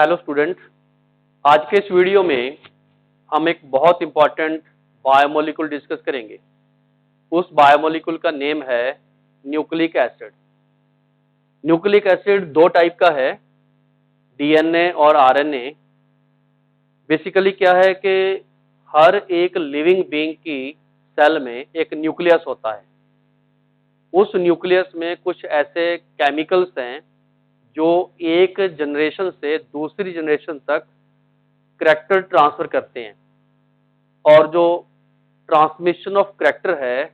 Hello student, आज के इस वीडियो में हम एक बहुत इंपॉर्टेंट बायोमोलिक्यूल डिस्कस करेंगे। उस बायोमोलिक्यूल का नेम है न्यूक्लिक एसिड। न्यूक्लिक एसिड दो टाइप का है, डीएनए और आरएनए। बेसिकली क्या है कि हर एक लिविंग बीइंग की सेल में एक न्यूक्लियस होता है। उस न्यूक्लियस में कुछ ऐसे केमिकल्स हैं जो एक जनरेशन से दूसरी जनरेशन तक करैक्टर ट्रांसफर करते हैं, और जो ट्रांसमिशन ऑफ करैक्टर है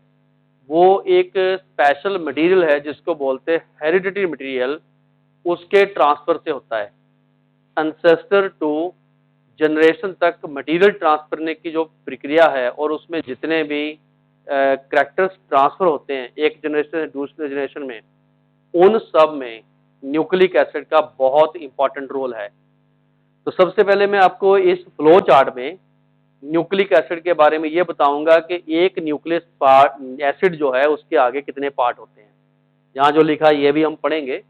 वो एक स्पेशल मटेरियल है जिसको बोलते हैं हेरिडिटरी मटेरियल, उसके ट्रांसफर से होता है। एंसेस्टर टू जनरेशन तक मटेरियल ट्रांसफर करने की जो प्रक्रिया है और उसमें जितने भी करैक्टर्स ट्रांसफर होते हैं एक जनरेशन से दूसरे जनरेशन में, उन सब में न्यूक्लिक एसिड का बहुत इंपॉर्टेंट रोल है। तो सबसे पहले मैं आपको इस फ्लो चार्ट में न्यूक्लिक एसिड के बारे में ये बताऊंगा कि एक न्यूक्लियस पार्ट एसिड जो है उसके आगे कितने पार्ट होते हैं। यहाँ जो लिखा है ये भी हम पढ़ेंगे,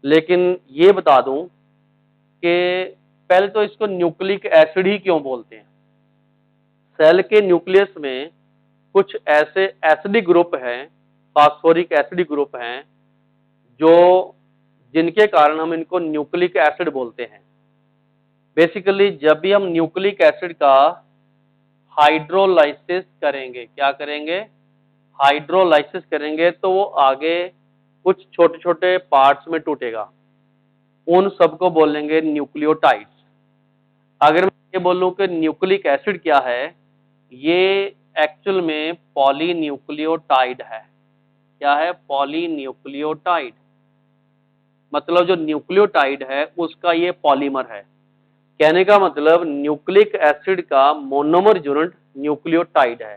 लेकिन ये बता दूं कि पहले तो इसको न्यूक्लिक एसिड ही क्यों बोलते हैं। सेल के न्यूक्लियस में कुछ ऐसे एसिडिक ग्रुप हैं, फास्फोरिक एसिडिक ग्रुप हैं, जो जिनके कारण हम इनको न्यूक्लिक एसिड बोलते हैं। बेसिकली जब भी हम न्यूक्लिक एसिड का हाइड्रोलाइसिस करेंगे, क्या करेंगे, हाइड्रोलाइसिस करेंगे, तो वो आगे कुछ छोटे छोटे पार्ट्स में टूटेगा। उन सबको बोलेंगे न्यूक्लियोटाइड्स। अगर मैं ये बोलूं कि न्यूक्लिक एसिड क्या है, ये एक्चुअल में पॉलीन्यूक्लियोटाइड है। क्या है? पॉलीन्यूक्लियोटाइड। मतलब जो न्यूक्लियोटाइड है उसका ये पॉलीमर है। कहने का मतलब न्यूक्लिक एसिड का मोनोमर यूनिट न्यूक्लियोटाइड है।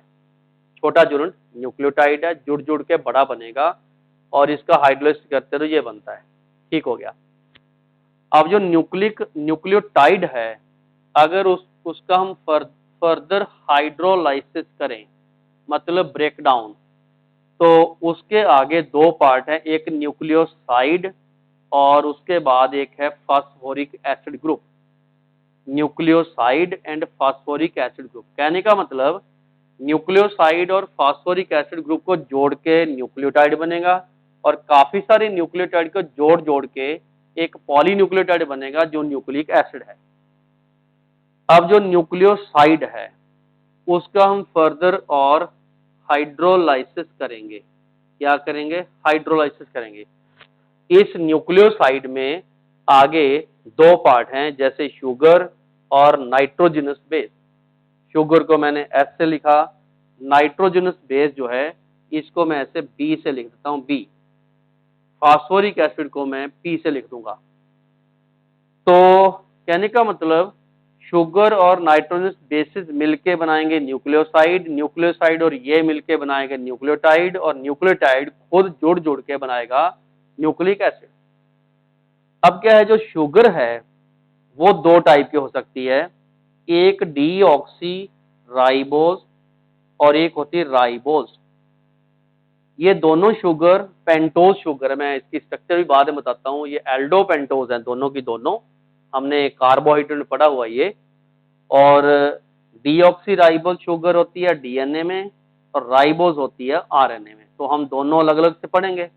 छोटा यूनिट न्यूक्लियोटाइड है, जुड़ जुड़ के बड़ा बनेगा और इसका हाइड्रोलाइसिस करते तो ये बनता है। ठीक हो गया। अब जो न्यूक्लियोटाइड है, अगर उसका हम फर्दर हाइड्रोलाइसिस करें, मतलब ब्रेक डाउन, तो उसके आगे दो पार्ट है, एक न्यूक्लियोसाइड और उसके बाद एक है phosphoric acid group. Nucleoside and phosphoric acid group. कहने का मतलब न्यूक्लियोसाइड और फास्फोरिक एसिड ग्रुप को जोड़ के न्यूक्लियोटाइड बनेगा, और काफी सारे न्यूक्लियोटाइड को जोड़ जोड़ के एक पॉलीन्यूक्लियोटाइड बनेगा जो न्यूक्लिक एसिड है। अब जो न्यूक्लियोसाइड है उसका हम फर्दर और हाइड्रोलाइसिस करेंगे। क्या करेंगे? हाइड्रोलाइसिस करेंगे। इस न्यूक्लियोसाइड में आगे दो पार्ट हैं, जैसे शुगर और नाइट्रोजनस बेस। शुगर को मैंने एस से लिखा, नाइट्रोजनस बेस जो है इसको मैं ऐसे बी से लिख देता हूं, बी। फास्फोरिक एसिड को मैं पी से लिख दूंगा। तो कहने का मतलब शुगर और नाइट्रोजनस बेसिस मिलके बनाएंगे न्यूक्लियोसाइड, न्यूक्लियोसाइड और ये मिलके बनाएंगे न्यूक्लियोटाइड, और न्यूक्लियोटाइड खुद जुड़ जुड़ के बनाएगा न्यूक्लिक एसिड। अब क्या है, जो शुगर है वो दो टाइप की हो सकती है, एक डीऑक्सी राइबोज और एक होती है राइबोज। ये दोनों शुगर पेंटोज शुगर है, मैं इसकी स्ट्रक्चर भी बाद में बताता हूँ। ये एल्डो पेंटोज है दोनों की दोनों, हमने कार्बोहाइड्रेट में पढ़ा हुआ ये। और डीऑक्सी राइबोज शुगर होती है डीएनए में और राइबोज होती है आरएनए में, तो हम दोनों अलग अलग से पढ़ेंगे।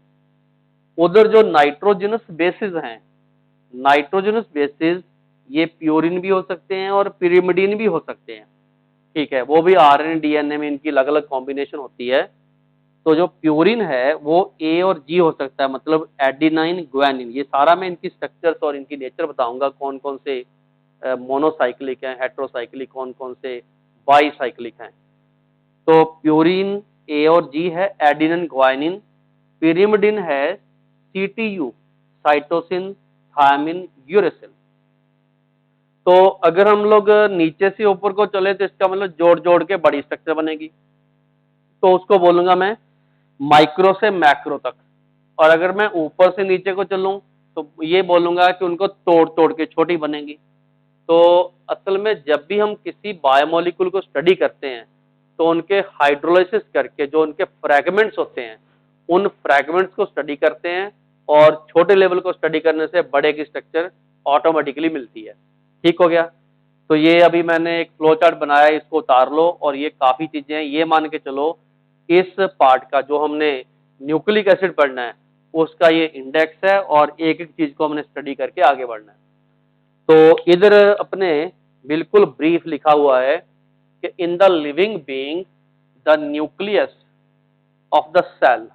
उधर जो नाइट्रोजनस बेसिस हैं, नाइट्रोजनस बेसिस ये प्यूरिन भी हो सकते हैं और पिरिमिडीन भी हो सकते हैं। ठीक है, वो भी आरएनए डीएनए में इनकी अलग अलग कॉम्बिनेशन होती है। तो जो प्यूरिन है वो ए और जी हो सकता है, मतलब एडिनाइन ग्वानिन। ये सारा मैं इनकी स्ट्रक्चर्स और इनकी नेचर बताऊंगा, कौन कौन से मोनोसाइक्लिक हैं, हेट्रोसाइक्लिक, कौन कौन से बाईसाइक्लिक हैं। तो प्यूरिन ए और जी है, एडिनाइन ग्वानिन। पिरिमिडिन है सीटीयू, साइटोसिन थायमिन यूरेसिल। तो अगर हम लोग नीचे से ऊपर को चले तो इसका मतलब जोड़ जोड़ के बड़ी स्ट्रक्चर बनेगी, तो उसको बोलूंगा मैं माइक्रो से मैक्रो तक। और अगर मैं ऊपर से नीचे को चलूं तो ये बोलूंगा कि उनको तोड़ तोड़ के छोटी बनेगी। तो असल में जब भी हम किसी बायोमोलिक्यूल को स्टडी करते हैं तो उनके हाइड्रोलाइसिस करके जो उनके फ्रैगमेंट्स होते हैं, उन फ्रैगमेंट्स को स्टडी करते हैं, और छोटे लेवल को स्टडी करने से बड़े की स्ट्रक्चर ऑटोमेटिकली मिलती है। ठीक हो गया। तो ये अभी मैंने एक फ्लो चार्ट बनाया है, इसको उतार लो और ये काफी चीजें हैं। ये मान के चलो इस पार्ट का जो हमने न्यूक्लिक एसिड पढ़ना है उसका ये इंडेक्स है और एक एक चीज को हमने स्टडी करके आगे बढ़ना है। तो इधर अपने बिल्कुल ब्रीफ लिखा हुआ है कि in the living being the nucleus of the cell,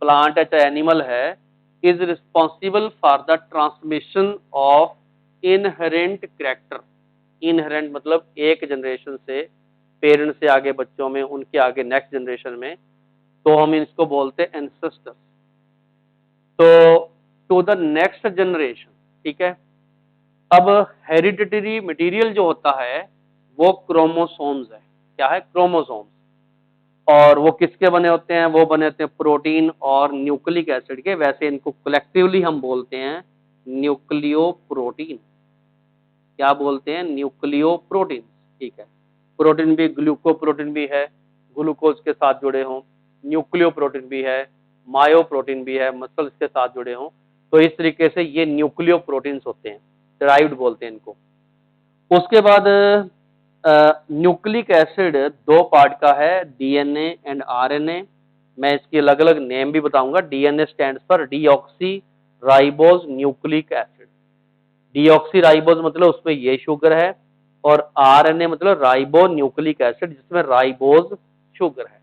plant है चाहे एनिमल है, is responsible for the transmission of inherent character. Inherent मतलब एक जनरेशन से पेरेंट्स से आगे बच्चों में, उनके आगे नेक्स्ट जनरेशन में, तो हम इसको बोलते हैं एंसेस्टर। तो टू द नेक्स्ट जनरेशन, ठीक है। अब हेरिडिटरी मटेरियल जो होता है वो क्रोमोसोम्स है। क्या है? क्रोमोसोम्स। और वो किसके बने होते हैं? वो बने होते हैं प्रोटीन और न्यूक्लिक एसिड के। वैसे इनको कलेक्टिवली हम बोलते हैं न्यूक्लियो प्रोटीन। क्या बोलते हैं? Nucleo protein. ठीक है। प्रोटीन भी ग्लूको प्रोटीन भी है, ग्लूकोज के साथ जुड़े हों, न्यूक्लियो प्रोटीन भी है, मायो प्रोटीन भी है, मसल्स के साथ जुड़े हों। तो इस तरीके से ये न्यूक्लियो प्रोटीन्स होते हैं, डेराइव्ड बोलते हैं इनको। उसके बाद न्यूक्लिक एसिड दो पार्ट का है, डीएनए एंड आरएनए। मैं इसकी अलग अलग नेम भी बताऊंगा। DNA stands for deoxy ribose nucleic acid. Deoxy ribose मतलब उसमें ये शुगर है, और आरएनए मतलब राइबो न्यूक्लिक एसिड जिसमें राइबोज शुगर है।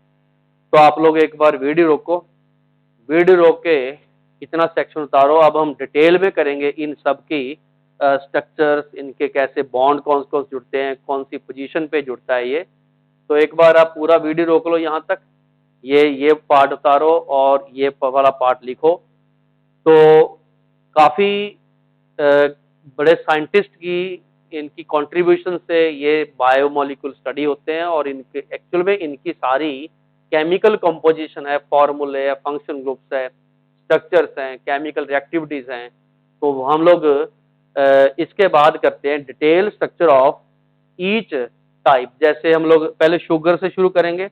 तो आप लोग एक बार वीडियो रोको, वीडियो रोक के इतना सेक्शन उतारो। अब हम डिटेल में करेंगे इन सब की स्ट्रक्चर्स, इनके कैसे बॉन्ड कौन कौन से जुड़ते हैं, कौन सी पोजीशन पे जुड़ता है ये। तो एक बार आप पूरा वीडियो रोक लो यहाँ तक, ये पार्ट उतारो और ये वाला पार्ट लिखो। तो काफी बड़े साइंटिस्ट की इनकी कंट्रीब्यूशन से ये बायोमोलिक्यूल स्टडी होते हैं, और इनके एक्चुअल में इनकी सारी केमिकल कंपोजिशन है, फॉर्मूले है, फंक्शन ग्रुप्स है, स्ट्रक्चर्स हैं, केमिकल रिएक्टिविटीज हैं। तो हम लोग इसके बाद करते हैं detail structure of each type. जैसे हम लोग पहले शुगर से शुरू करेंगे,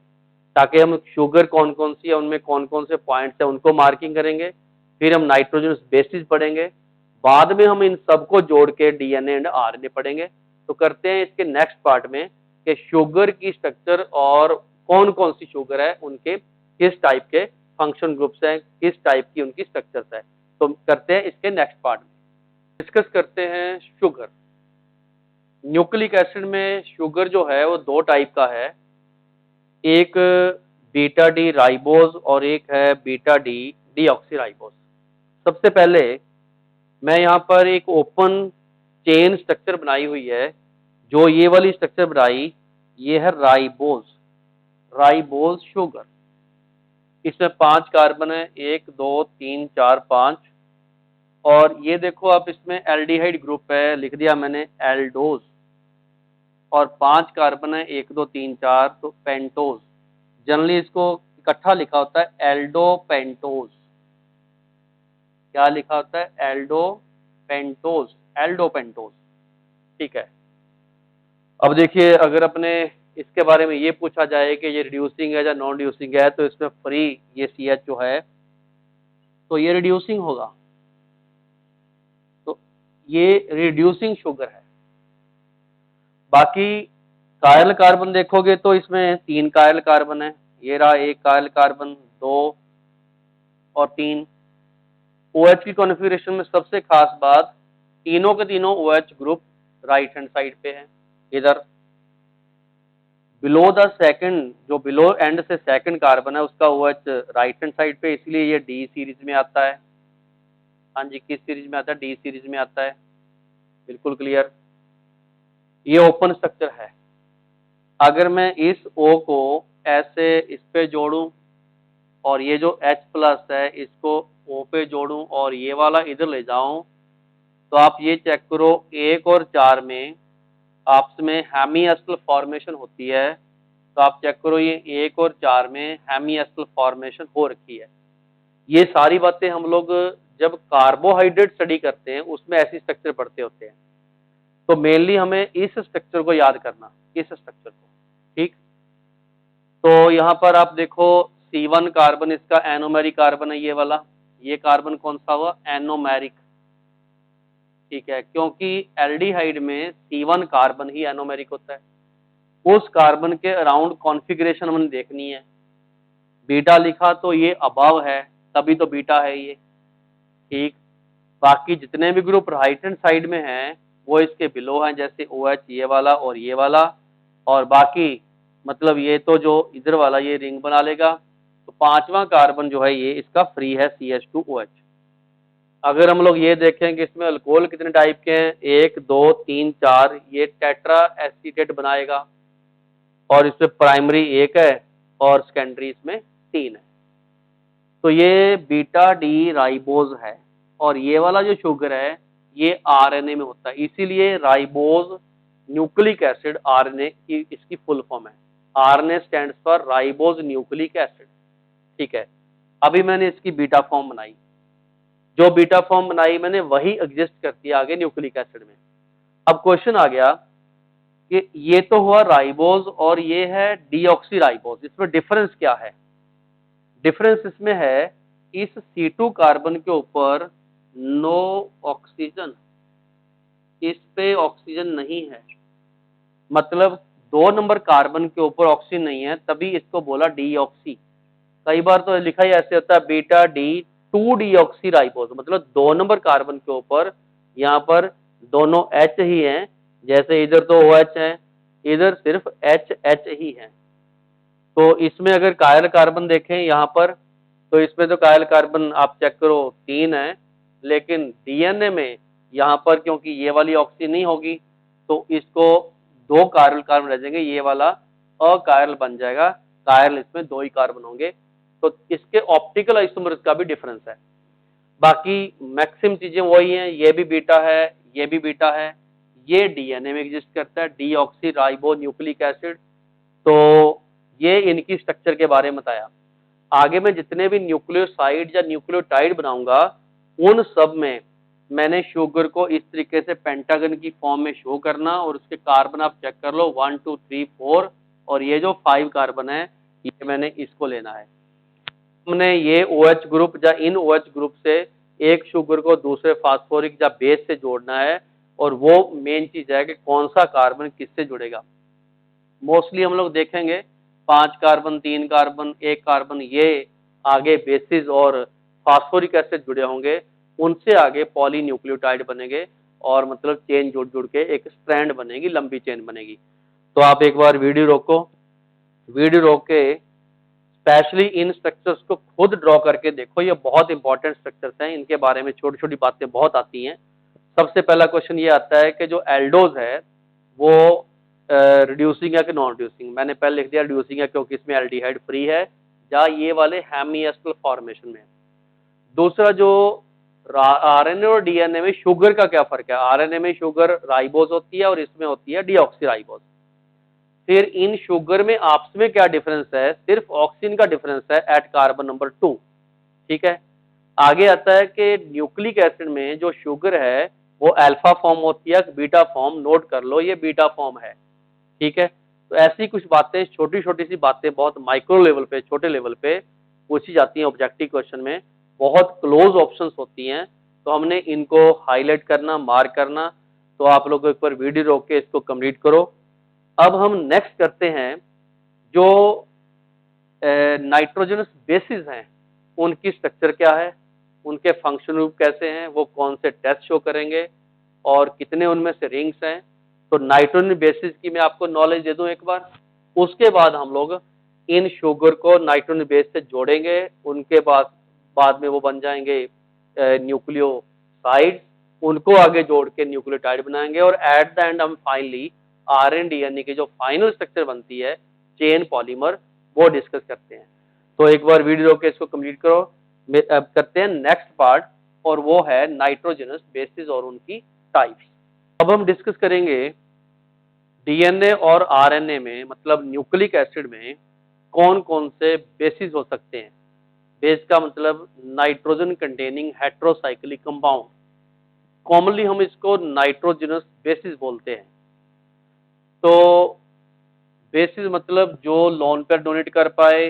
ताकि हम शुगर कौन कौन सी है, उनमें कौन कौन से पॉइंट्स है उनको मार्किंग करेंगे। फिर हम नाइट्रोजन बेसिस पढ़ेंगे, बाद में हम इन सबको जोड़ के डीएनए एंड आरएनए पढ़ेंगे। तो करते हैं इसके नेक्स्ट पार्ट में कि शुगर की स्ट्रक्चर और कौन कौन सी शुगर है, उनके किस टाइप के फंक्शन ग्रुप्स हैं, किस टाइप की उनकी स्ट्रक्चर्स है। तो करते हैं इसके नेक्स्ट पार्ट में। डिस्कस करते हैं शुगर। न्यूक्लिक एसिड में शुगर जो है वो दो टाइप का है, एक बीटा डी राइबोज और एक है बीटा डी डीऑक्सीराइबोज। सबसे पहले मैं यहाँ पर एक ओपन चेन स्ट्रक्चर बनाई हुई है। जो ये वाली स्ट्रक्चर बनाई, ये है राइबोज, राइबोज शुगर। इसमें 5 कार्बन है, 1 2 3 4 5। और ये देखो आप, इसमें एल्डिहाइड ग्रुप है, लिख दिया मैंने एल्डोज। और 5 कार्बन है, 1 2 3 4, तो पेंटोज। जनरली इसको इकट्ठा लिखा होता है एल्डो पेंटोज। क्या लिखा होता है? Aldo pentose, Aldo pentose. ठीक है। अब देखिए, अगर अपने इसके बारे में ये पूछा जाए कि ये रिड्यूसिंग है या नॉन रिड्यूसिंग है, तो इसमें फ्री ये सी एच जो है तो ये रिड्यूसिंग होगा। तो ये रिड्यूसिंग शुगर है। बाकी कायरल कार्बन देखोगे तो इसमें 3 कायरल कार्बन है। ये रहा 1 कायरल कार्बन, 2 और 3। OH की कॉन्फ़िगरेशन में सबसे खास बात, तीनों के तीनों OH group right hand side पे है। इधर बिलो द सेकंड, जो बिलो एंड से सेकंड कार्बन है उसका OH राइट हैंड साइड पे, इसलिए ये डी सीरीज में आता है। हाँ जी, किस सीरीज में आता है? डी सीरीज में आता है। बिल्कुल क्लियर। ये ओपन स्ट्रक्चर है। अगर मैं इस O को ऐसे इस पे जोड़ूं और ये जो H प्लस है इसको O पे जोड़ूं और ये वाला इधर ले जाऊं, तो आप ये चेक करो, 1 और 4 में आपस में हेमीएस्टल फॉर्मेशन होती है। तो आप चेक करो, ये 1 और 4 में हेमीएस्टल फॉर्मेशन हो रखी है। ये सारी बातें हम लोग जब कार्बोहाइड्रेट स्टडी करते हैं उसमें ऐसी स्ट्रक्चर पढ़ते होते हैं। तो मेनली हमें इस स्ट्रक्चर को याद करना, इस स्ट्रक्चर को। ठीक। तो यहाँ पर आप देखो, C1 कार्बन इसका एनोमेरी कार्बन है, ये वाला। ये कार्बन कौन सा हुआ, एनोमेरिक। ठीक है, क्योंकि एल्डिहाइड में C1 कार्बन ही एनोमेरिक होता है। उस कार्बन के अराउंड कॉन्फ़िगरेशन हमने देखनी है। बीटा लिखा तो ये अबव है, तभी तो बीटा है ये। ठीक, बाकी जितने भी ग्रुप राइट हैंड साइड में हैं वो इसके बिलो हैं, जैसे OH ये वाला और ये वाला। और बाकी मतलब ये तो जो इधर वाला ये रिंग बना लेगा। तो पांचवा कार्बन जो है ये इसका फ्री है, CH2OH। अगर हम लोग ये देखें कि इसमें अल्कोहल कितने टाइप के हैं, 1 2 3 4, ये टेट्रा एसीटेट बनाएगा। और इसमें प्राइमरी 1 है और सेकेंडरी इसमें 3 है। तो ये बीटा डी राइबोज है। और ये वाला जो शुगर है ये आरएनए में होता है, इसीलिए राइबोज न्यूक्लिक एसिड आरएनए की इसकी फुल फॉर्म है। RNA stands for ribose nucleic acid. ठीक है, अभी मैंने इसकी बीटा फॉर्म बनाई, जो बीटा फॉर्म बनाई मैंने वही एग्जिस्ट करती है आगे न्यूक्लिक एसिड में। अब क्वेश्चन आ गया कि ये तो हुआ राइबोज और ये है डीऑक्सी राइबोज, इसमें डिफरेंस क्या है। डिफरेंस इसमें है, इस C2 कार्बन के ऊपर नो ऑक्सीजन, इस पे ऑक्सीजन नहीं है। मतलब 2 नंबर कार्बन के ऊपर ऑक्सीजन नहीं है, तभी इसको बोला डीऑक्सी। कई बार तो लिखा ही ऐसे होता है, बीटा डी 2 डीऑक्सी राइबोज, मतलब 2 नंबर कार्बन के ऊपर यहाँ पर दोनों H ही हैं। जैसे इधर तो OH है, इधर सिर्फ H ही है। तो इसमें अगर कायल कार्बन देखें यहाँ पर, तो इसमें तो कायल कार्बन आप चेक करो 3 है, लेकिन डीएनए में यहाँ पर क्योंकि ये वाली ऑक्सीजन नहीं होगी तो इसको 2 कायल कार्बन रह जाएंगे, ये वाला अकायल बन जाएगा। कायल इसमें 2 ही कार्बन होंगे। तो इसके ऑप्टिकल आइसोमर्स का भी डिफरेंस है। बाकी मैक्सिमम चीजें वही हैं, ये भी बीटा है, ये भी बीटा है। ये डीएनए में एग्जिस्ट करता है, डीऑक्सी राइबो न्यूक्लिक एसिड। तो ये इनकी स्ट्रक्चर के बारे में बताया। आगे मैं जितने भी न्यूक्लियोसाइड या न्यूक्लियोटाइड बनाऊंगा उन सब में मैंने शुगर को इस तरीके से पेंटागन की फॉर्म में शो करना, और उसके कार्बन आप चेक कर लो 1 2 3 4, और ये जो 5 कार्बन है ये मैंने इसको लेना है। हमने ये OH ग्रुप या इन OH ग्रुप से एक शुगर को दूसरे फास्फोरिक या बेस से जोड़ना है, और वो मेन चीज है कि कौन सा कार्बन किससे जुड़ेगा। मोस्टली हम लोग देखेंगे 5 कार्बन 3 कार्बन 1 कार्बन ये आगे बेसिस और फास्फोरिक एसिड जुड़े होंगे, उनसे आगे पॉली न्यूक्लियोटाइड बनेंगे, और मतलब चेन जुड़ जुड़ के एक स्ट्रैंड बनेगी, लंबी चेन बनेगी। तो आप एक बार वीडियो रोको, वीडियो रोक के स्पेशली इन स्ट्रक्चर्स को खुद ड्रॉ करके देखो, ये बहुत इंपॉर्टेंट स्ट्रक्चर्स हैं, इनके बारे में छोटी छोटी बातें बहुत आती हैं। सबसे पहला क्वेश्चन ये आता है कि जो एल्डोज है वो रिड्यूसिंग है कि नॉन रिड्यूसिंग। मैंने पहले लिख दिया रिड्यूसिंग है क्योंकि इसमें एल्डिहाइड फ्री है, या ये वाले हेमीएस्टल फॉर्मेशन में। दूसरा, जो आरएनए और डीएनए में शुगर का क्या फर्क है। आरएनए में शुगर राइबोज होती है और इसमें होती है डीऑक्सी राइबोज। फिर इन शुगर में आपस में क्या डिफरेंस है, सिर्फ ऑक्सीजन का डिफरेंस है एट कार्बन नंबर 2। ठीक है, आगे आता है कि न्यूक्लिक एसिड में जो शुगर है वो अल्फा फॉर्म होती है, बीटा फॉर्म, नोट कर लो ये बीटा फॉर्म है। ठीक है, तो ऐसी कुछ बातें, छोटी छोटी सी बातें बहुत माइक्रो लेवल पे, छोटे लेवल पे पूछी जाती हैं ऑब्जेक्टिव क्वेश्चन में, बहुत क्लोज ऑप्शंस होती हैं। तो हमने इनको हाईलाइट करना, मार्क करना। तो आप लोग एक बार वीडियो रोक के इसको कंप्लीट करो। अब हम नेक्स्ट करते हैं, जो नाइट्रोजनस बेसिस हैं उनकी स्ट्रक्चर क्या है, उनके फंक्शन रूप कैसे हैं, वो कौन से टेस्ट शो करेंगे, और कितने उनमें से रिंग्स हैं। तो नाइट्रोजन बेसिस की मैं आपको नॉलेज दे दूं एक बार, उसके बाद हम लोग इन शुगर को नाइट्रोजन बेस से जोड़ेंगे, उनके बाद बाद में वो बन जाएंगे न्यूक्लियोसाइड, उनको आगे जोड़ के न्यूक्लियोटाइड बनाएंगे, और एट द एंड हम फाइनली RNA की जो फाइनल स्ट्रक्चर बनती है चेन पॉलीमर, वो डिस्कस करते हैं। तो एक बार वीडियो रोक के इसको कंप्लीट करो। अब करते हैं नेक्स्ट पार्ट, और वो है नाइट्रोजनस बेसिस और उनकी टाइप्स। अब हम डिस्कस करेंगे डीएनए और आरएनए में, मतलब न्यूक्लिक एसिड में कौन कौन से बेसिस हो सकते हैं। बेस का मतलब nitrogen containing heterocyclic compound, commonly हम इसको नाइट्रोजनस बेसिस बोलते हैं। तो बेसिस मतलब जो लोन पेयर डोनेट कर पाए,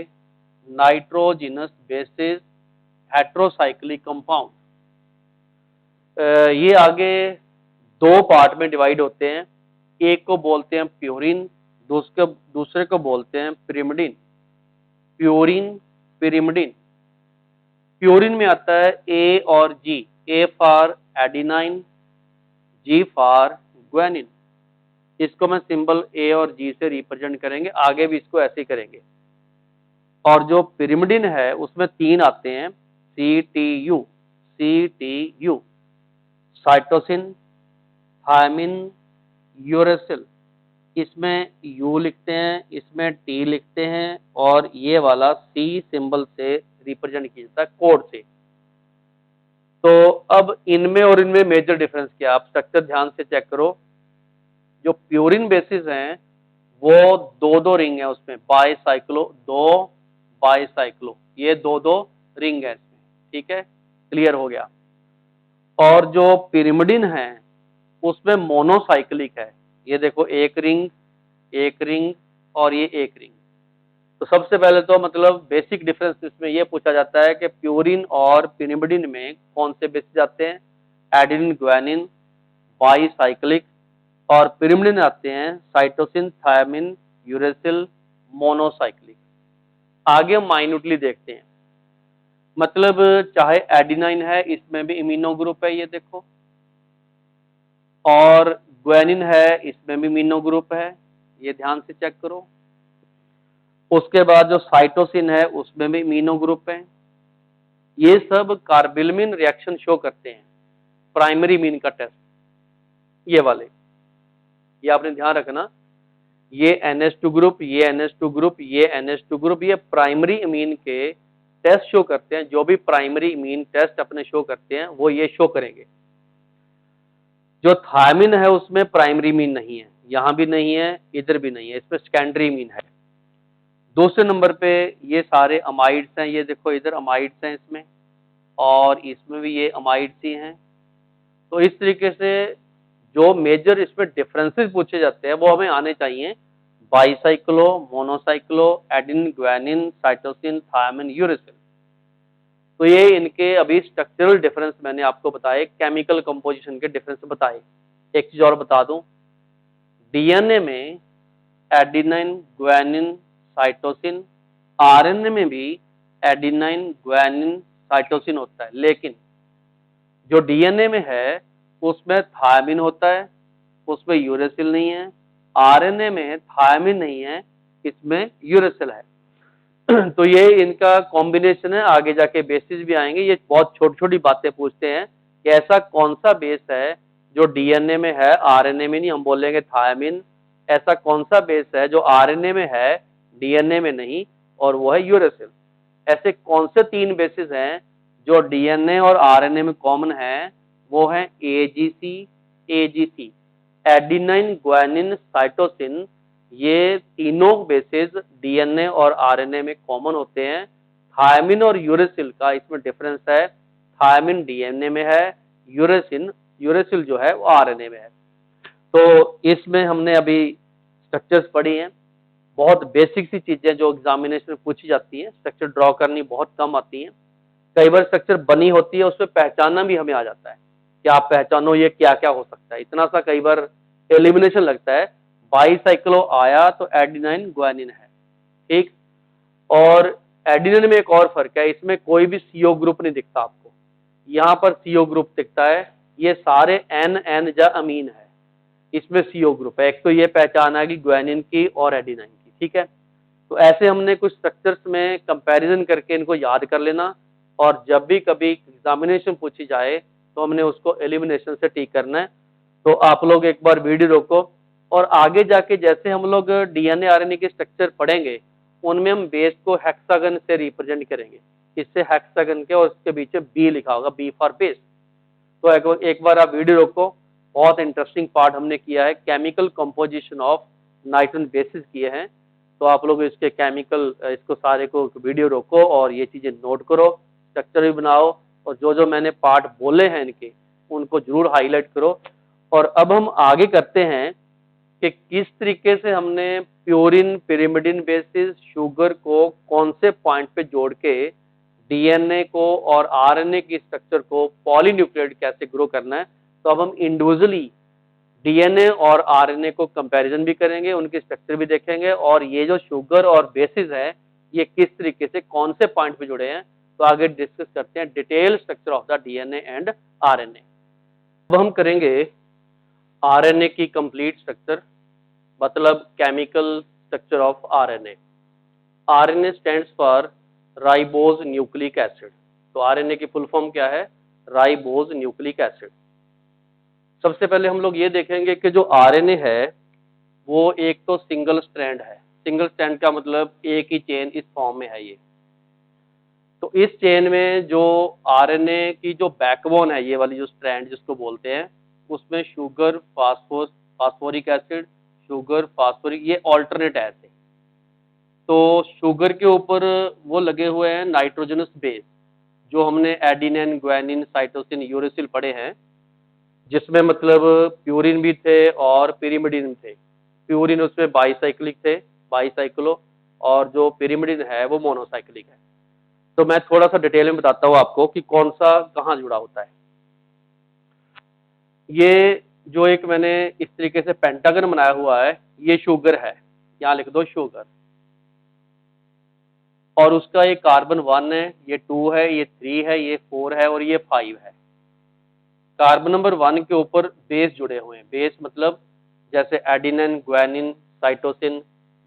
नाइट्रोजिनस बेसिस हेट्रोसाइक्लिक कंपाउंड। ये आगे दो पार्ट में डिवाइड होते हैं। एक को बोलते हैं प्यूरिन, दूसरे को बोलते हैं पिरिमिडिन। Purine, pyrimidine. प्यूरिन में आता है ए और G. A for adenine, G for guanine. इसको मैं सिंबल ए और जी से रिप्रेजेंट करेंगे, आगे भी इसको ऐसे ही करेंगे। और जो पिरिमिडिन है उसमें तीन आते हैं, C T U, C T U, cytosine, thymine, uracil. इसमें यू लिखते हैं, इसमें टी लिखते हैं, और ये वाला सी सिंबल से रिप्रेजेंट किया जाता है, कोड से। तो अब इनमें और इनमें मेजर डिफरेंस क्या है, आप स्ट्रक्चर ध्यान से चेक करो। जो प्यूरिन बेसिस हैं वो दो दो रिंग है उसमें, बाईसाइक्लो, दो बाईसाइक्लो, ये दो दो रिंग है इसमें, ठीक है, क्लियर हो गया। और जो पिरिमिडिन है उसमें मोनोसाइक्लिक है, ये देखो एक रिंग, एक रिंग, और ये एक रिंग। तो सबसे पहले तो मतलब बेसिक डिफरेंस इसमें ये पूछा जाता है कि प्यूरिन और पिरिमिडिन में कौन से बेसिस आते हैं, एडेनिन, ग्वानिन, बाईसाइक्लिक, और पिरिमिडिन आते हैं साइटोसिन, थायमिन, यूरेसिल, मोनोसाइक्लिक। आगे हम माइन्यूटली देखते हैं। मतलब चाहे एडिनाइन है, इसमें भी इमिनो ग्रुप है, ये देखो, और ग्वानिन है, इसमें भी इमिनो ग्रुप है, ये ध्यान से चेक करो। उसके बाद जो साइटोसिन है उसमें भी इमिनो ग्रुप है। ये सब कार्बिलमिन रिएक्शन शो करते हैं, प्राइमरी मीन का टेस्ट, ये वाले, ये आपने ध्यान रखना। ये NH2 ग्रुप, ये NH2 ग्रुप, ये NH2 ग्रुप, ये प्राइमरी इमीन के टेस्ट शो करते हैं। जो भी प्राइमरी इमीन टेस्ट अपने शो करते हैं वो ये शो करेंगे। जो थायमिन है उसमें प्राइमरी मीन नहीं है, यहां भी नहीं है, इधर भी नहीं है, इसमें सेकेंडरी मीन है। दूसरे नंबर पे ये सारे अमाइड्स हैं, ये देखो इधर अमाइड्स हैं इसमें, और इसमें भी ये अमाइड्स ही हैं। तो इस तरीके से जो मेजर इसमें डिफरेंसेस पूछे जाते हैं वो हमें आने चाहिए, bicyclo, monocyclo, adenine, guanine, cytosine, thymine, uracil. तो ये इनके अभी स्ट्रक्चरल डिफरेंस मैंने आपको बताए, केमिकल कंपोजिशन के डिफरेंस बताए। एक चीज और बता दूं, डीएनए में एडिनाइन, ग्वानिन, साइटोसिन, आरएनए में भी एडिनाइन, ग्वानिन, साइटोसिन होता है, लेकिन जो डीएनए में है उसमें थायमिन होता है, उसमें यूरेसिल नहीं है। आरएनए में थायमिन नहीं है, इसमें यूरेसिल है। तो ये इनका कॉम्बिनेशन है, आगे जाके बेसिस भी आएंगे। ये बहुत छोटी छोटी बातें पूछते हैं कि ऐसा कौन सा बेस है जो डीएनए में है, आरएनए में नहीं, हम बोलेंगे थायमिन। ऐसा कौन सा बेस है जो आरएनए में है, डीएनए में नहीं, और वो है यूरेसिल। ऐसे कौन से तीन बेसिस हैं जो डीएनए और आरएनए में कॉमन है, वो है AGC, AGC, adenine, guanine, cytosine. ये तीनों बेसिस डीएनए और आरएनए में कॉमन होते हैं। थायमिन और यूरेसिल का इसमें डिफरेंस है, थायमिन डीएनए में है, यूरेसिल जो है वो आरएनए में है। तो इसमें हमने अभी स्ट्रक्चर्स पढ़ी हैं, बहुत बेसिक सी चीजें जो एग्जामिनेशन में पूछी जाती हैं। स्ट्रक्चर ड्रॉ करनी बहुत कम आती है, कई बार स्ट्रक्चर बनी होती है उसमें पहचानना भी हमें आ जाता है कि आप पहचानो ये क्या क्या हो सकता है, इतना सा कई बार एलिमिनेशन लगता है। बाईसाइक्लो आया तो एडिनाइन, ग्वानिन है, ठीक। और एडिनिन में एक और फर्क है, इसमें कोई भी सीओ ग्रुप नहीं दिखता आपको, यहाँ पर सीओ ग्रुप दिखता है। ये सारे एन एन या अमीन है, इसमें सीओ ग्रुप है। एक तो ये पहचान आएगी ग्वानिन की और एडिनाइन की, ठीक है। तो ऐसे हमने कुछ स्ट्रक्चर्स में कंपैरिजन करके इनको याद कर लेना, और जब भी कभी एग्जामिनेशन पूछी जाए तो हमने उसको एलिमिनेशन से ठीक करना है। तो आप लोग एक बार वीडियो रोको, और आगे जाके जैसे हम लोग डीएनए आरएनए के स्ट्रक्चर पढ़ेंगे उनमें हम बेस को हेक्सागन से रिप्रेजेंट करेंगे, इससे हेक्सागन के, और उसके पीछे बी लिखा होगा, बी फॉर बेस। तो एक बार आप वीडियो रोको, बहुत इंटरेस्टिंग पार्ट हमने किया है, chemical composition of nitrogen bases किए हैं। तो आप लोग इसके केमिकल, इसको सारे को वीडियो रोको और ये चीजें नोट करो, स्ट्रक्चर भी बनाओ, और जो जो मैंने पार्ट बोले हैं इनके उनको जरूर हाईलाइट करो। और अब हम आगे करते हैं कि किस तरीके से हमने प्यूरिन, पिरिमिडिन बेसिस, शुगर को कौन से पॉइंट पे जोड़ के डीएनए को और आरएनए की स्ट्रक्चर को पॉलीन्यूक्लियोटाइड कैसे ग्रो करना है, तो अब हम इंडिविजुअली डीएनए और आरएनए को कंपैरिजन भी करेंगे, उनकी स्ट्रक्चर भी देखेंगे, और ये जो शुगर और बेसिस है ये किस तरीके से कौन से पॉइंट पे जुड़े हैं, तो आगे डिस्कस करते हैं detail structure of the DNA and RNA. अब हम करेंगे आरएनए की कंप्लीट स्ट्रक्चर, मतलब chemical structure of RNA. RNA stands for ribose nucleic acid. तो आरएनए की फुल फॉर्म क्या है? Ribose nucleic acid. सबसे पहले हम लोग ये देखेंगे कि जो आरएनए है वो एक तो सिंगल स्ट्रैंड है। सिंगल स्ट्रैंड का मतलब एक ही चेन इस फॉर्म में है ये। तो इस चेन में जो आरएनए की जो बैकबोन है, ये वाली जो स्ट्रैंड जिसको बोलते हैं, उसमें sugar phosphoric acid, sugar phosphoric, ये ऑल्टरनेट है ऐसे। तो शुगर के ऊपर वो लगे हुए हैं नाइट्रोजनस बेस, जो हमने एडिनिन, ग्वानिन, साइटोसिन, यूरेसिल पढ़े हैं, जिसमें मतलब प्यूरिन भी थे और पिरिमिडिन थे। प्यूरिन उसमें बाईसाइक्लिक थे, बाईसाइक्लो, और जो पिरिमिडिन है वो मोनोसाइक्लिक है। तो मैं थोड़ा सा डिटेल में बताता हूँ आपको कि कौन सा कहाँ जुड़ा होता है। ये जो एक मैंने इस तरीके से पेंटागन बनाया हुआ है, ये शुगर है, यहाँ लिख दो शुगर, और उसका ये कार्बन 1 है, ये 2 है, ये 3 है, ये 4 है और ये 5 है। कार्बन नंबर 1 के ऊपर बेस जुड़े हुए हैं। बेस मतलब जैसे adenine, guanine, cytosine,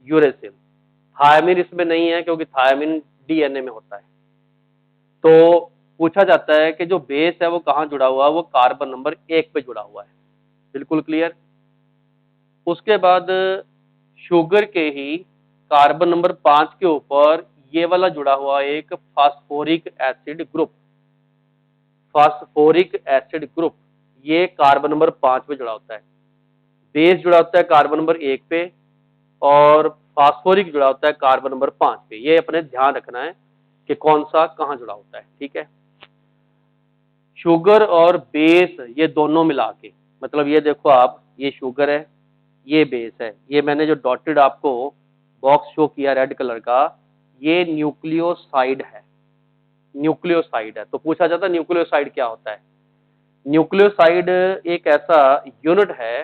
uracil. Thymine इसमें नहीं है क्योंकि थायमिन डीएनए में होता है। तो पूछा जाता है कि जो बेस है वो कहाँ जुड़ा हुआ है, वो कार्बन नंबर 1 पे जुड़ा हुआ है। बिल्कुल क्लियर। उसके बाद शुगर के ही कार्बन नंबर 5 के ऊपर ये वाला जुड़ा हुआ है एक phosphoric acid group. Phosphoric acid group ये कार्बन नंबर 5 पे जुड़ा होता है। बेस जुड़ा होता है कार्बन नंबर 1 पे, और फास्फोरिक जुड़ा होता है कार्बन नंबर 5 पे। ये अपने ध्यान रखना है कि कौन सा कहाँ जुड़ा होता है, ठीक है। शुगर और बेस ये दोनों मिला के, मतलब ये देखो आप, ये शुगर है, ये बेस है, ये मैंने जो डॉटेड आपको बॉक्स शो किया रेड कलर का, ये न्यूक्लियोसाइड है। न्यूक्लियोसाइड है। तो पूछा जाता है न्यूक्लियोसाइड क्या होता है। न्यूक्लियोसाइड एक ऐसा यूनिट है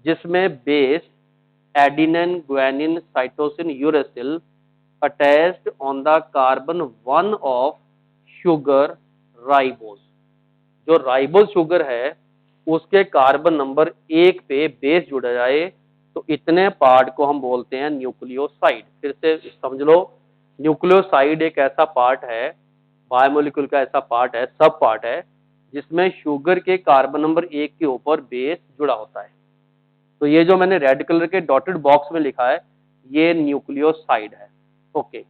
जिसमें base adenine, guanine, cytosine, uracil attached on the carbon 1 of sugar ribose. जो राइबोज शुगर है उसके कार्बन नंबर 1 पे बेस जुड़ जाए तो इतने पार्ट को हम बोलते हैं न्यूक्लियोसाइड। फिर से समझ लो, न्यूक्लियोसाइड एक ऐसा पार्ट है, बायोमोलिक्यूल का ऐसा पार्ट है, सब पार्ट है, जिसमें शुगर के कार्बन नंबर 1 के ऊपर बेस जुड़ा होता है। तो ये जो मैंने रेड कलर के डॉटेड बॉक्स में लिखा है, ये न्यूक्लियोसाइड है। ओके।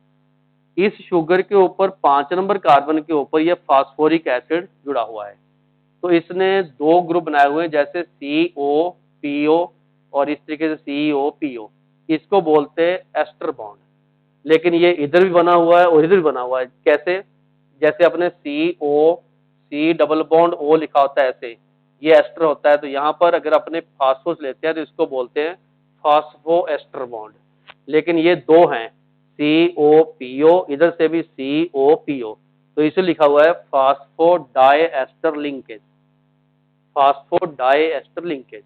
इस शुगर के ऊपर 5 नंबर कार्बन के ऊपर ये फास्फोरिक एसिड जुड़ा हुआ है। तो इसने 2 ग्रुप बनाए हुए हैं, जैसे CO PO और इस तरीके से CO PO। इसको बोलते हैं एस्टर बॉन्ड। लेकिन ये इधर भी बना हुआ है और इधर भी बना हुआ है। कैसे? जैसे अपने CO C double bond O लिखा होता है ऐसे, ये एस्टर होता है। तो यहाँ पर अगर अपने फास्फोस लेते हैं तो इसको बोलते हैं फास्फो एस्टर बॉन्ड। लेकिन ये 2 हैं, COPO, इधर से भी COPO, तो इसे लिखा हुआ है फास्फोडाइएस्टर लिंकेज। फास्फोडाइएस्टर लिंकेज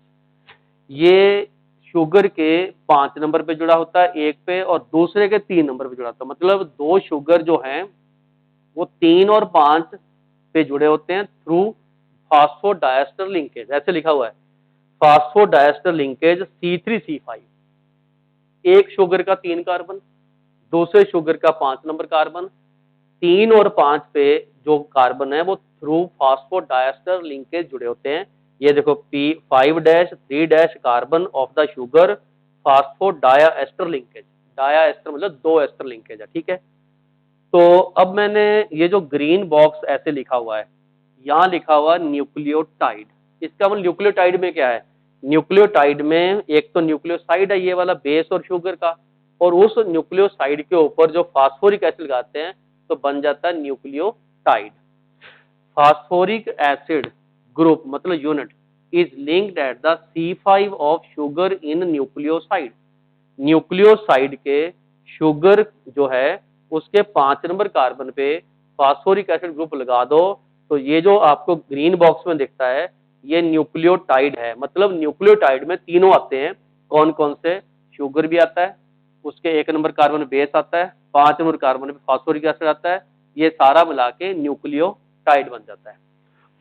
ये शुगर के 5 नंबर पे जुड़ा होता है एक पे, और दूसरे के 3 नंबर पे जुड़ा होता है। मतलब 2 शुगर जो हैं वो 3 और 5 पे जुड़े होते हैं थ्रू फास्फोडाइएस्टर लिंकेज। ऐसे लिखा हुआ है फास्फोडाइएस्टर लिंकेज C3C5। एक शुगर का 3 कार्बन, दूसरे शुगर का 5 नंबर कार्बन, 3 और 5 पे जो कार्बन है वो थ्रू फास्फोडाइएस्टर लिंकेज जुड़े होते हैं। ये देखो P5-3- carbon of the sugar फास्फोडाइएस्टर linkage. Diester मतलब 2 एस्टर लिंकेज है, ठीक है। तो अब मैंने ये जो ग्रीन बॉक्स ऐसे लिखा हुआ है, यहाँ लिखा हुआ न्यूक्लियोटाइड। इसका मतलब न्यूक्लियोटाइड में क्या है? न्यूक्लियोटाइड में एक तो न्यूक्लियोसाइड है ये वाला बेस और शुगर का, और उस न्यूक्लियोसाइड के ऊपर जो फास्फोरिक एसिड लगाते हैं तो बन जाता है न्यूक्लियोटाइड। फास्फोरिक एसिड ग्रुप मतलब unit is linked at the C5 of sugar in nucleoside. Nucleoside के शुगर जो है उसके 5 नंबर कार्बन पे फास्फोरिक एसिड ग्रुप लगा दो तो ये जो आपको ग्रीन बॉक्स में दिखता है ये न्यूक्लियोटाइड है। मतलब न्यूक्लियोटाइड में तीनों आते हैं। कौन कौन से? शुगर भी आता है, उसके 1 नंबर कार्बन बेस आता है, 5 नंबर कार्बन पे फास्फोरिक एसिड आता है, ये सारा मिला के न्यूक्लियोटाइड बन जाता है।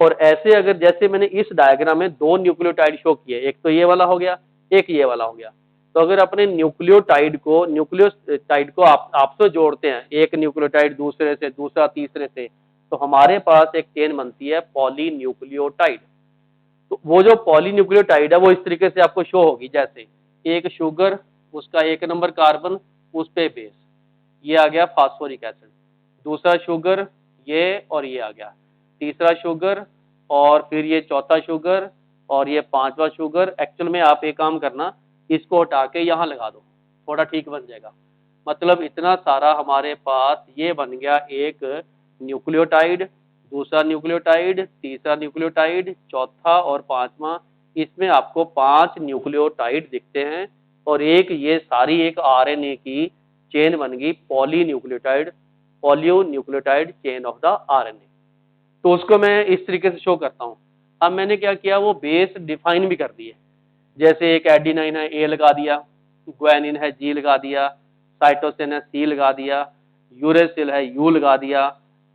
और ऐसे अगर जैसे मैंने इस डायग्राम में 2 न्यूक्लियोटाइड शो किए, एक तो ये वाला हो गया, एक ये वाला हो गया। तो अगर अपने न्यूक्लियोटाइड को आप आपसे जोड़ते हैं, एक न्यूक्लियोटाइड दूसरे से, दूसरा तीसरे से, तो हमारे पास एक चेन बनती है पॉलीन्यूक्लियोटाइड। तो वो जो पॉलीन्यूक्लियोटाइड है वो इस तरीके से आपको शो होगी, जैसे एक शुगर, उसका 1 नंबर कार्बन, उस पे बेस, ये आ गया फास्फोरिक एसिड। दूसरा शुगर ये और ये आ गया, तीसरा शुगर और फिर ये चौथा शुगर और ये पांचवा शुगर। एक्चुअल में आप एक काम करना, इसको हटा के यहाँ लगा दो, थोड़ा ठीक बन जाएगा। मतलब इतना सारा हमारे पास ये बन गया एक न्यूक्लियोटाइड, दूसरा न्यूक्लियोटाइड, तीसरा न्यूक्लियोटाइड, चौथा और पांचवा। इसमें आपको 5 न्यूक्लियोटाइड दिखते हैं और एक ये सारी एक आरएनए की चेन बन गई polynucleotide, polynucleotide chain of the RNA. तो उसको मैं इस तरीके से शो करता हूँ। अब मैंने क्या किया, वो बेस डिफाइन भी कर दिए। जैसे एक एडिनाइन है, ए लगा दिया, ग्वानिन है, जी लगा दिया, साइटोसिन है, सी लगा दिया, यूरेसिल है, यू लगा दिया,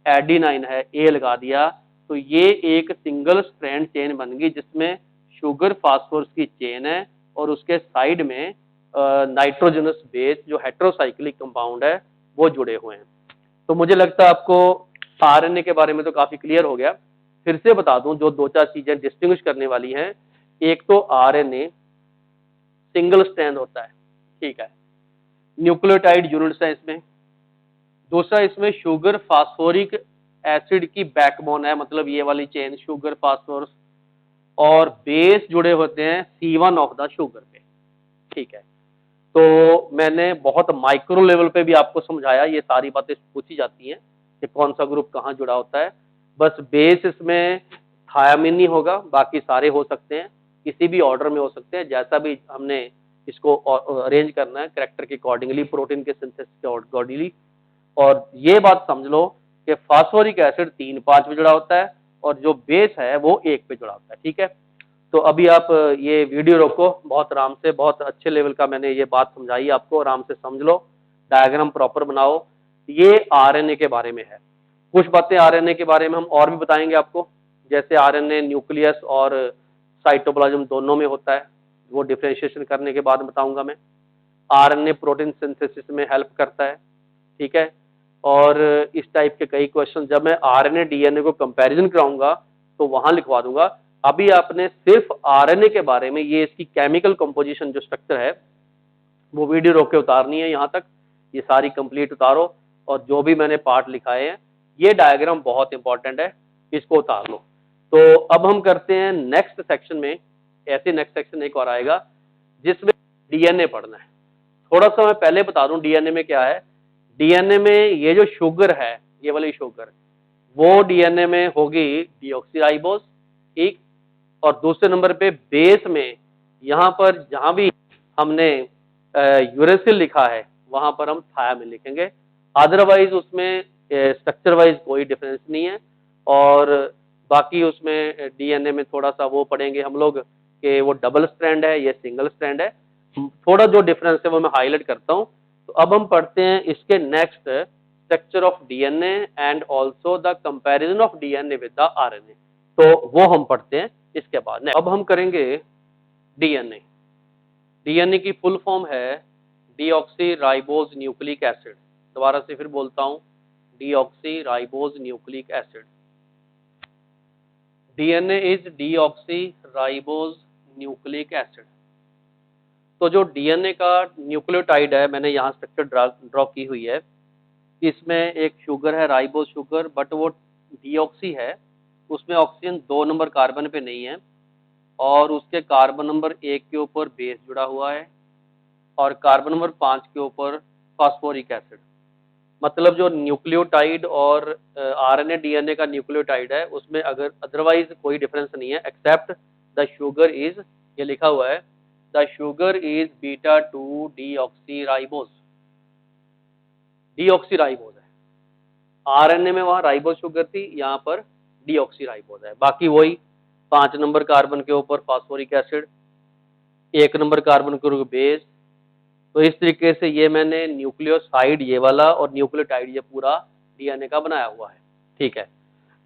एडिनाइन है, ए लगा दिया। तो ये एक सिंगल स्ट्रैंड चेन बन गई जिसमें शुगर फास्फोरस की चेन है और उसके साइड में नाइट्रोजनस बेस जो हेटेरोसाइक्लिक कंपाउंड है वो जुड़े हुए हैं। तो मुझे लगता है आपको आरएनए के बारे में तो काफी क्लियर हो गया। फिर से बता दूं जो 2-4 चीजें डिस्टिंग्विश करने वाली हैं। एक तो आरएनए सिंगल स्ट्रैंड होता है, ठीक है, न्यूक्लियोटाइड यूनिट्स है इसमें। दूसरा, इसमें शुगर फास्फोरिक एसिड की बैकबोन है, मतलब ये वाली चेन शुगर फास्फोरस, और बेस जुड़े होते हैं C1 ऑफ द शुगर पे, ठीक है। तो मैंने बहुत माइक्रो लेवल पे भी आपको समझाया, ये सारी बातें पूछी जाती हैं कि कौन सा ग्रुप कहाँ जुड़ा होता है। बस बेस इसमें थायामिन ही होगा, बाकी सारे हो सकते हैं, किसी भी ऑर्डर में हो सकते हैं, जैसा भी हमने इसको अरेंज करना है कैरेक्टर के अकॉर्डिंगली, प्रोटीन के सिंथेसिस के अकॉर्डिंगली। और ये बात समझ लो कि फास्फोरिक एसिड 3-5 पे जुड़ा होता है और जो बेस है वो 1 पे जुड़ा होता है, ठीक है। तो अभी आप ये वीडियो रोको, बहुत आराम से, बहुत अच्छे लेवल का मैंने ये बात समझाई आपको, आराम से समझ लो, डायग्राम प्रॉपर बनाओ। ये आरएनए के बारे में है। कुछ बातें आरएनए के बारे में हम और भी बताएंगे आपको, जैसे आरएनए न्यूक्लियस और साइटोप्लाज्म दोनों में होता है, वो डिफरेंशिएशन करने के बाद बताऊंगा मैं। आरएनए प्रोटीन सिंथेसिस में हेल्प करता है, ठीक है। और इस टाइप के कई क्वेश्चन जब मैं आरएनए डीएनए को कंपैरिजन कराऊंगा तो वहां लिखवा दूंगा। अभी आपने सिर्फ आरएनए के बारे में, ये इसकी केमिकल कंपोजिशन जो स्ट्रक्चर है वो वीडियो रोक के उतारनी है, यहाँ तक ये सारी कंप्लीट उतारो। और जो भी मैंने पार्ट लिखाए हैं, ये डायग्राम बहुत इंपॉर्टेंट है, इसको उतार लो। तो अब हम करते हैं नेक्स्ट सेक्शन में, ऐसे नेक्स्ट सेक्शन एक और आएगा जिसमें डीएनए पढ़ना है। थोड़ा सा मैं पहले बता दूं डीएनए में क्या है। डीएनए में ये जो शुगर है, ये वाली शुगर, वो डीएनए में होगी डीऑक्सीराइबोज, ठीक। और दूसरे नंबर पे बेस में, यहाँ पर जहां भी हमने यूरेसिल लिखा है वहां पर हम थायामिन लिखेंगे। अदरवाइज उसमें स्ट्रक्चर वाइज कोई डिफरेंस नहीं है। और बाकी उसमें डीएनए में थोड़ा सा वो पढ़ेंगे हम लोग कि वो डबल स्ट्रैंड है, ये सिंगल स्ट्रैंड है। थोड़ा जो डिफरेंस है वो मैं हाईलाइट करता हूँ। तो अब हम पढ़ते हैं इसके next, structure of DNA and also the comparison of DNA with the RNA. तो वो हम पढ़ते हैं इसके बाद। अब हम करेंगे डीएनए। डीएनए की फुल फॉर्म है डीऑक्सी राइबोज न्यूक्लिक एसिड। दोबारा से फिर बोलता हूं, deoxy ribose nucleic acid. DNA is deoxy ribose nucleic acid. तो जो डीएनए का न्यूक्लियोटाइड है, मैंने यहाँ स्ट्रक्चर ड्रॉ की हुई है। इसमें एक शुगर है राइबोज शुगर, बट वो डीऑक्सी है, उसमें ऑक्सीजन 2 नंबर कार्बन पे नहीं है और उसके कार्बन नंबर 1 के ऊपर बेस जुड़ा हुआ है और कार्बन नंबर 5 के ऊपर फास्फोरिक एसिड। मतलब जो न्यूक्लियोटाइड और आरएनए डीएनए का न्यूक्लियोटाइड है उसमें अगर अदरवाइज कोई डिफरेंस नहीं है एक्सेप्ट द शुगर इज, ये लिखा हुआ है, the sugar is beta 2 deoxyribose, deoxyribose है। आरएनए में वहां राइबोज शुगर थी, यहाँ पर डीऑक्सी राइबोज है। बाकी वही 5 नंबर कार्बन के ऊपर फास्फोरिक एसिड, 1 नंबर कार्बन के ऊपर बेस। तो इस तरीके से ये मैंने न्यूक्लियोसाइड ये वाला और न्यूक्लियोटाइड ये पूरा डीएनए का बनाया हुआ है। ठीक है,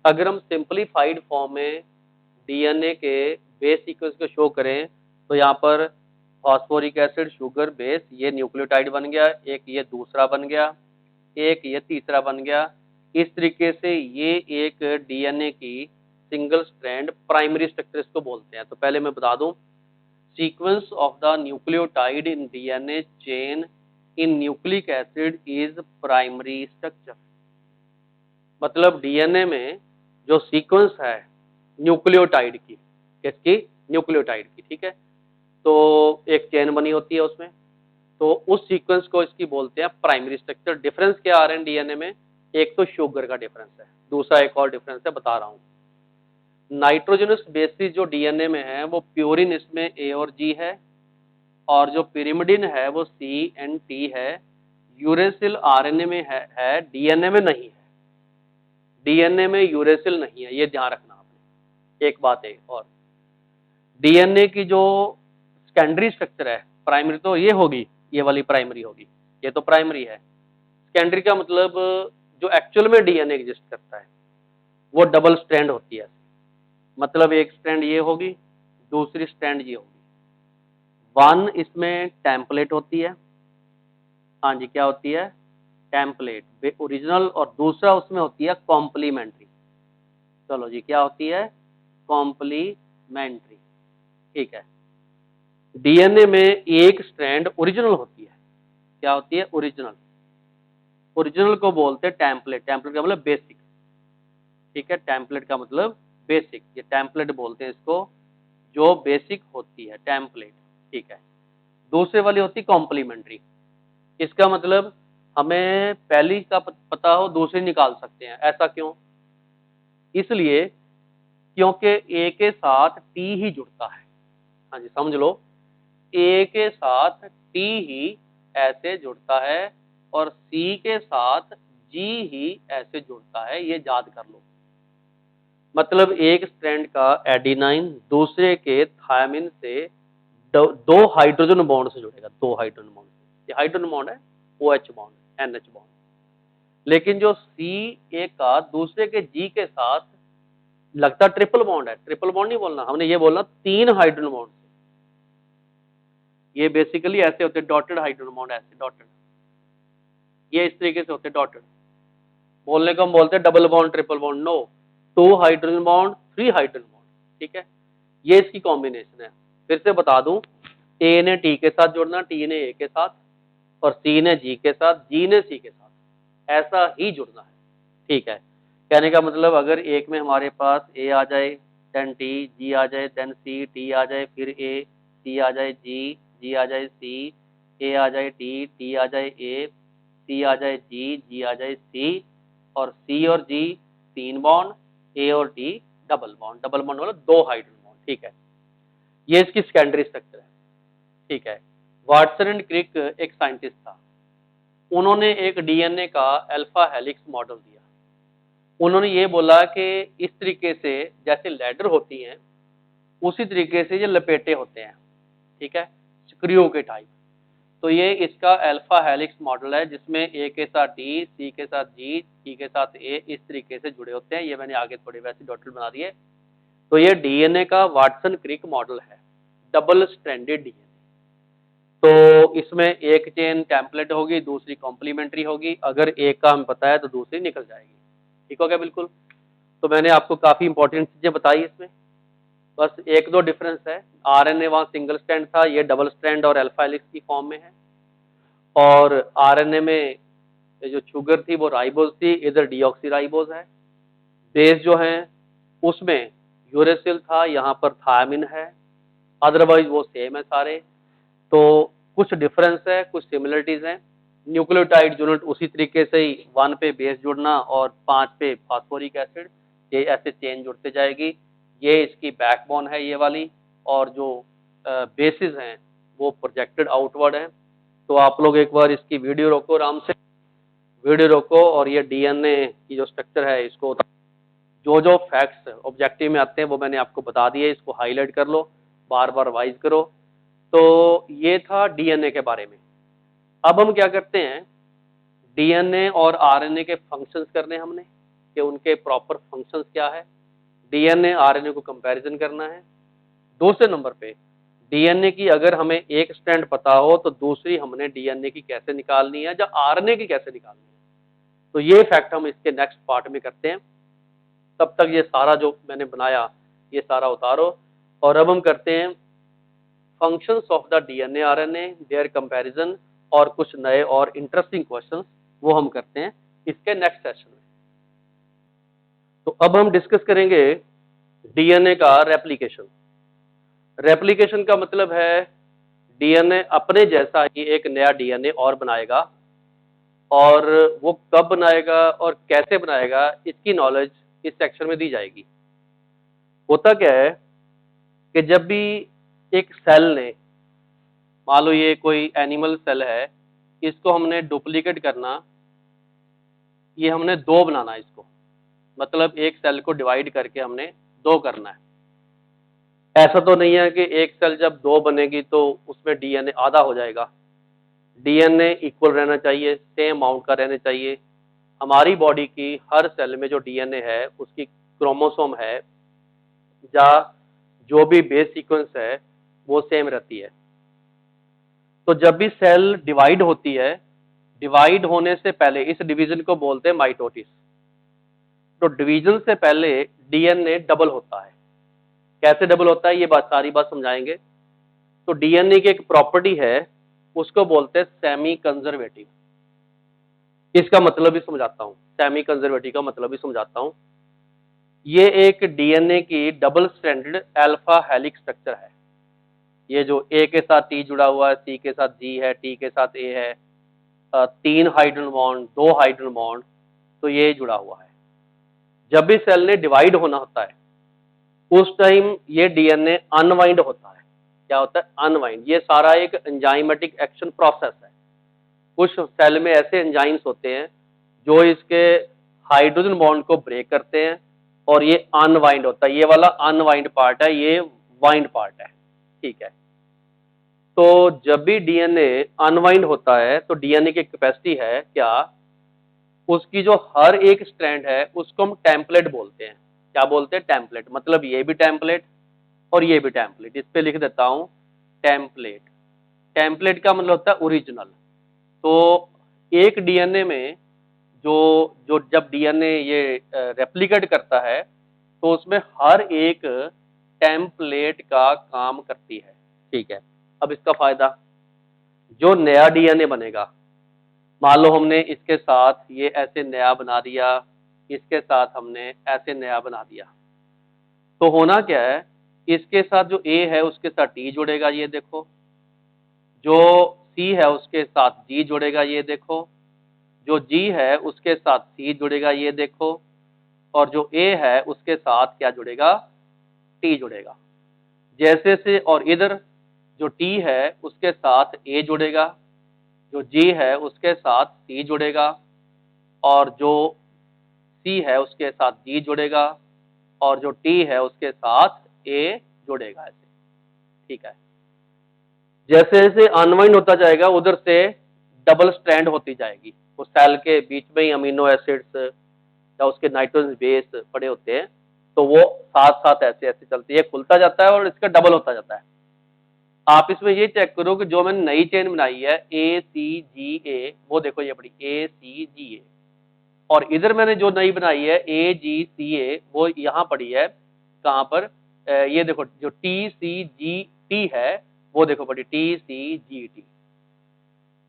अगर हम सिंपलीफाइड फॉर्म में डीएनए के बेस सीक्वेंस को शो करें तो यहाँ पर फास्फोरिक एसिड, शुगर, बेस, ये न्यूक्लियोटाइड बन गया, एक ये दूसरा बन गया, एक ये तीसरा बन गया। इस तरीके से ये एक डीएनए की सिंगल स्ट्रैंड प्राइमरी स्ट्रक्चर इसको बोलते हैं। तो पहले मैं बता दूं, sequence of the nucleotide in DNA chain in nucleic acid is primary structure. मतलब डीएनए में जो सीक्वेंस है न्यूक्लियोटाइड की, किसकी? न्यूक्लियोटाइड की। ठीक है, तो एक चेन बनी होती है उसमें, तो उस सीक्वेंस को इसकी बोलते हैं प्राइमरी स्ट्रक्चर। डिफरेंस क्या आ रहे हैं डीएनए में? एक तो शुगर का डिफरेंस है, दूसरा एक और डिफरेंस है बता रहा हूँ। नाइट्रोजनस बेसिस जो डीएनए में है वो प्यूरिन इसमें ए और जी है, और जो पिरिमिडिन है वो सी एंड टी है। यूरेसिल आरएनए में है, डीएनए में नहीं है। डीएनए में यूरेसिल नहीं है, ये ध्यान रखना आपने। एक बात है और, डीएनए की जो सेकेंडरी स्ट्रक्चर है, प्राइमरी तो ये होगी, ये वाली प्राइमरी होगी, ये तो प्राइमरी है। सेकेंडरी का मतलब जो एक्चुअल में डीएनए एग्जिस्ट करता है वो डबल स्ट्रैंड होती है। मतलब एक स्ट्रैंड ये होगी, दूसरी स्ट्रैंड ये होगी। वन इसमें टेम्पलेट होती है, हाँ जी क्या होती है? टेम्पलेट ओरिजिनल, और दूसरा उसमें होती है कॉम्प्लीमेंट्री। चलो जी, क्या होती है? कॉम्प्लीमेंट्री। ठीक है, डीएनए में एक स्ट्रैंड ओरिजिनल होती है। क्या होती है? ओरिजिनल। ओरिजिनल को बोलते हैं टेम्पलेट। टेम्पलेट का मतलब बेसिक। ठीक है, टेम्पलेट का मतलब बेसिक, ये टेम्पलेट बोलते हैं इसको, जो बेसिक होती है टेम्पलेट। ठीक है, दूसरे वाली होती कॉम्प्लीमेंट्री। इसका मतलब हमें पहली का पता हो, दूसरी निकाल सकते हैं। ऐसा क्यों? इसलिए क्योंकि ए के साथ टी ही जुड़ता है। हाँ जी समझ लो, ए के साथ टी ही ऐसे जुड़ता है और सी के साथ जी ही ऐसे जुड़ता है, ये याद कर लो। मतलब एक स्ट्रैंड का एडिनाइन दूसरे के थायमिन से दो हाइड्रोजन बॉन्ड से जुड़ेगा, दो हाइड्रोजन बॉन्ड से। ये हाइड्रोजन बॉन्ड है, OH बॉन्ड, NH बॉन्ड। लेकिन जो सी ए का दूसरे के जी के साथ लगता ट्रिपल बॉन्ड है, ट्रिपल बॉन्ड नहीं बोलना हमने, ये बोलना 3 हाइड्रोजन बॉन्ड से। ये बेसिकली ऐसे होते हैं डॉटेड हाइड्रोजन बॉन्ड, ऐसे डॉटेड, ये इस तरीके से होते हैं डॉटेड। बोलने को हम बोलते हैं double bond, triple bond, no, 2 hydrogen bond, 3 hydrogen bond. ठीक है, ये इसकी कॉम्बिनेशन है। फिर से बता दूं, ए ने टी के साथ जुड़ना, टी ने ए के साथ, और सी ने जी के साथ, जी ने सी के साथ, ऐसा ही जुड़ना है। ठीक है, कहने का मतलब अगर एक में हमारे पास ए आ जाए, देन टी, जी आ जाए, देन सी, टी आ जाए, फिर ए, सी आ जाए, जी, जी आ जाए, सी, ए आ जाए, टी आ जाए, ए, सी आ जाए, जी आ जाए, सी, और सी और जी 3 बॉन्ड, ए और T double bond. Double bond मतलब 2 हाइड्रोजन बॉन्ड। ठीक है, ये इसकी सेकेंडरी स्ट्रक्चर है। ठीक है, वाटसन एंड क्रिक एक साइंटिस्ट था, उन्होंने एक डीएनए का अल्फा हेलिक्स मॉडल दिया। उन्होंने ये बोला कि इस तरीके से जैसे लैडर होती हैं उसी तरीके से ये लपेटे होते हैं। ठीक है, स्क्रू के टाइप। तो ये इसका अल्फा हेलिक्स मॉडल है, जिसमें ए के साथ डी, सी के साथ जी, टी के साथ ए, इस तरीके से जुड़े होते हैं। ये मैंने आगे थोड़े वैसे डॉटेड बना दिए। तो ये डीएनए का वाटसन क्रिक मॉडल है, डबल स्ट्रैंडेड डीएनए। तो इसमें एक चेन टेम्पलेट होगी, दूसरी कॉम्प्लीमेंट्री होगी। अगर एक का हमें पता है तो दूसरी निकल जाएगी। ठीक हो गया बिल्कुल। तो मैंने आपको काफी इंपॉर्टेंट चीजें बताई इसमें, बस एक दो डिफरेंस है। आरएनए वहाँ सिंगल स्ट्रैंड था, ये डबल स्ट्रैंड और अल्फा हेलिक्स की फॉर्म में है। और आरएनए में ये जो शुगर थी वो राइबोज थी, इधर डीऑक्सी राइबोज है। बेस जो है उसमें यूरेसिल था, यहाँ पर थायमिन है, अदरवाइज वो सेम है सारे। तो कुछ डिफरेंस है, कुछ सिमिलरिटीज हैं। न्यूक्लियोटाइड यूनिट उसी तरीके से ही 1 पे बेस जुड़ना और 5 पे फास्फोरिक एसिड, ये ऐसे चेन जुड़ते जाएगी। ये इसकी बैकबोन है ये वाली, और जो बेसिस हैं वो प्रोजेक्टेड आउटवर्ड हैं। तो आप लोग एक बार इसकी वीडियो रोको आराम से, वीडियो रोको और ये डीएनए की जो स्ट्रक्चर है इसको, जो जो फैक्ट्स ऑब्जेक्टिव में आते हैं वो मैंने आपको बता दिए, इसको हाईलाइट कर लो, बार बार वाइज करो। तो ये था डीएनए के बारे में। अब हम क्या करते हैं, डीएनए और आरएनए के फंक्शंस करने हमने, कि उनके प्रॉपर फंक्शंस क्या है। डीएनए आरएनए को कंपैरिजन करना है। दूसरे नंबर पे डीएनए की अगर हमें एक स्ट्रैंड पता हो तो दूसरी हमने डीएनए की कैसे निकालनी है या आरएनए की कैसे निकालनी है। तो ये फैक्ट हम इसके नेक्स्ट पार्ट में करते हैं। तब तक ये सारा जो मैंने बनाया ये सारा उतारो, और अब हम करते हैं functions of the DNA RNA, their comparison, और कुछ नए और इंटरेस्टिंग क्वेश्चंस वो हम करते हैं इसके नेक्स्ट सेशन में। तो अब हम डिस्कस करेंगे डीएनए का रेप्लिकेशन। रेप्लिकेशन का मतलब है डीएनए अपने जैसा ही एक नया डीएनए और बनाएगा, और वो कब बनाएगा और कैसे बनाएगा इसकी नॉलेज इस सेक्शन में दी जाएगी। होता क्या है कि जब भी एक सेल ने, मान लो ये कोई एनिमल सेल है, इसको हमने डुप्लीकेट करना, ये हमने दो बनाना है इसको, मतलब एक सेल को डिवाइड करके हमने दो करना है। ऐसा तो नहीं है कि एक सेल जब दो बनेगी तो उसमें डीएनए आधा हो जाएगा। डीएनए इक्वल रहना चाहिए, सेम अमाउंट का रहना चाहिए। हमारी बॉडी की हर सेल में जो डीएनए है उसकी क्रोमोसोम है या जो भी बेस सीक्वेंस है वो सेम रहती है। तो जब भी सेल डिवाइड होती है, डिवाइड होने से पहले इस डिवीजन को बोलते हैं माइटोसिस। तो डिवीजन से पहले डीएनए डबल होता है। कैसे डबल होता है ये सारी बात समझाएंगे। तो डीएनए की एक प्रॉपर्टी है, उसको बोलते हैं सेमी कंजर्वेटिव। इसका मतलब भी समझाता हूं, सेमी कंजर्वेटिव का मतलब भी समझाता हूं। ये एक डीएनए की double stranded alpha helix structure है। ये जो ए के साथ टी जुड़ा हुआ है, सी के साथ जी है, टी के साथ ए है, तीन हाइड्रोजन बॉन्ड, दो हाइड्रोजन बॉन्ड, तो ये जुड़ा हुआ है। जब भी सेल ने डिवाइड होना होता है उस टाइम ये डीएनए अनवाइंड होता है। क्या होता है? अनवाइंड। ये सारा एक एंजाइमेटिक एक्शन प्रोसेस है। कुछ सेल में ऐसे एंजाइम्स होते हैं जो इसके हाइड्रोजन बॉन्ड को ब्रेक करते हैं और ये अनवाइंड होता है। ये वाला अनवाइंड पार्ट है, ये वाइंड पार्ट है। ठीक है। तो जब भी डीएनए अनवाइंड होता है तो डीएनए की कैपेसिटी है क्या, उसकी जो हर एक स्ट्रैंड है उसको हम टेम्पलेट बोलते हैं। क्या बोलते हैं? टेम्पलेट। मतलब ये भी टेम्पलेट और ये भी टेम्पलेट। इस पे लिख देता हूं टेम्पलेट। टेम्पलेट का मतलब होता है ओरिजिनल। तो एक डीएनए में जो जो जब डीएनए ये रेप्लिकेट करता है तो उसमें हर एक टेम्पलेट का काम करती है। ठीक है। अब इसका फायदा, जो नया डीएनए बनेगा, मान लो हमने इसके साथ ये ऐसे नया बना दिया, इसके साथ हमने ऐसे नया बना दिया, तो होना क्या है, इसके साथ जो ए है उसके साथ टी जुड़ेगा, ये देखो। जो सी है उसके साथ जी जुड़ेगा, ये देखो। जो जी है उसके साथ सी जुड़ेगा, ये देखो। और जो ए है उसके साथ क्या जुड़ेगा? टी जुड़ेगा। जैसे से, और इधर जो टी है उसके साथ ए जुड़ेगा, जो जी है उसके साथ सी जुड़ेगा, और जो सी है उसके साथ जी जुड़ेगा, और जो टी है उसके साथ ए जुड़ेगा। ऐसे। ठीक है। जैसे जैसे अनवाइंड होता जाएगा उधर से डबल स्ट्रैंड होती जाएगी। उस सेल के बीच में ही अमीनो एसिड्स या उसके नाइट्रोजन बेस पड़े होते हैं, तो वो साथ साथ ऐसे ऐसे चलती है, खुलता जाता है और इसका डबल होता जाता है। आप इसमें ये चेक करो कि जो मैंने नई चेन बनाई है ए सी जी ए, वो देखो ये पड़ी ए सी जी ए, और इधर मैंने जो नई बनाई है ए जी सी ए, वो यहाँ पड़ी है कहाँ पर? ये देखो जो टी सी जी टी है वो देखो पड़ी टी सी जी टी।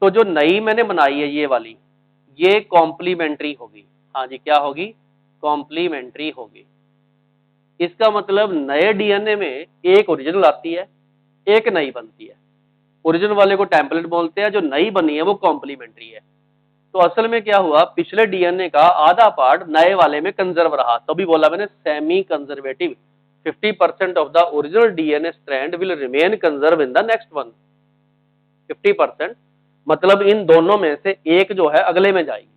तो जो नई मैंने बनाई है ये वाली, ये कॉम्प्लीमेंट्री होगी। हाँ जी, क्या होगी? कॉम्प्लीमेंट्री होगी। इसका मतलब नए डीएनए में एक ओरिजिनल आती है, एक नई बनती है। ओरिजिनल वाले को टेम्पलेट बोलते हैं, जो नई बनी है वो कॉम्प्लीमेंट्री है। तो असल में क्या हुआ, पिछले डीएनए का आधा पार्ट नए वाले में कंजर्व रहा, तभी बोला मैंने semi conservative. 50% of the original DNA strand will remain conserve in the next one. 50% मतलब इन दोनों में से एक जो है अगले में जाएगी।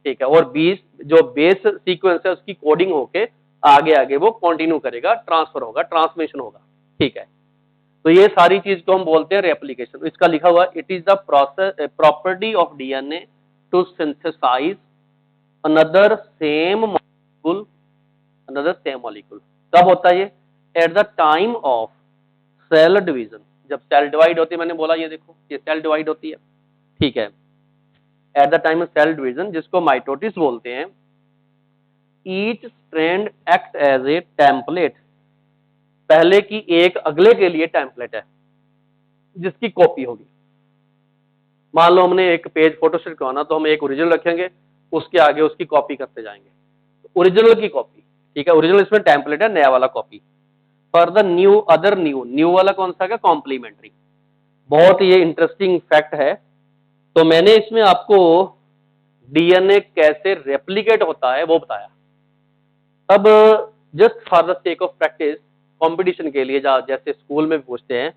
ठीक है, और 20 जो बेस सीक्वेंस है उसकी कोडिंग होके आगे आगे वो कंटिन्यू करेगा, ट्रांसफर होगा, ट्रांसमिशन होगा। ठीक है, तो ये सारी चीज को हम बोलते हैं रेप्लिकेशन। इसका लिखा हुआ it is the process property of DNA to synthesise another same molecule, another same molecule. कब होता है ये? At the time of cell division, जब सेल डिवाइड होती है। मैंने बोला ये देखो, ये सेल डिवाइड होती है। ठीक है, at the time of cell division, जिसको माइटोसिस बोलते हैं। Each strand act as a template, पहले की एक अगले के लिए टेम्पलेट है जिसकी कॉपी होगी। मान लो हमने एक पेज फोटोशूट करवाना, तो हम एक ओरिजिनल रखेंगे, उसके आगे उसकी कॉपी करते जाएंगे, ओरिजिनल की कॉपी। ठीक है, ओरिजिनल इसमें टेम्पलेट है, नया वाला copy. For the new other new, new वाला कौन सा है? कॉम्प्लीमेंट्री। बहुत ये इंटरेस्टिंग फैक्ट है। तो मैंने इसमें आपको डीएनए कैसे रेप्लिकेट होता है वो बताया। अब just for the sake of practice, competition के लिए, जैसे स्कूल में पूछते हैं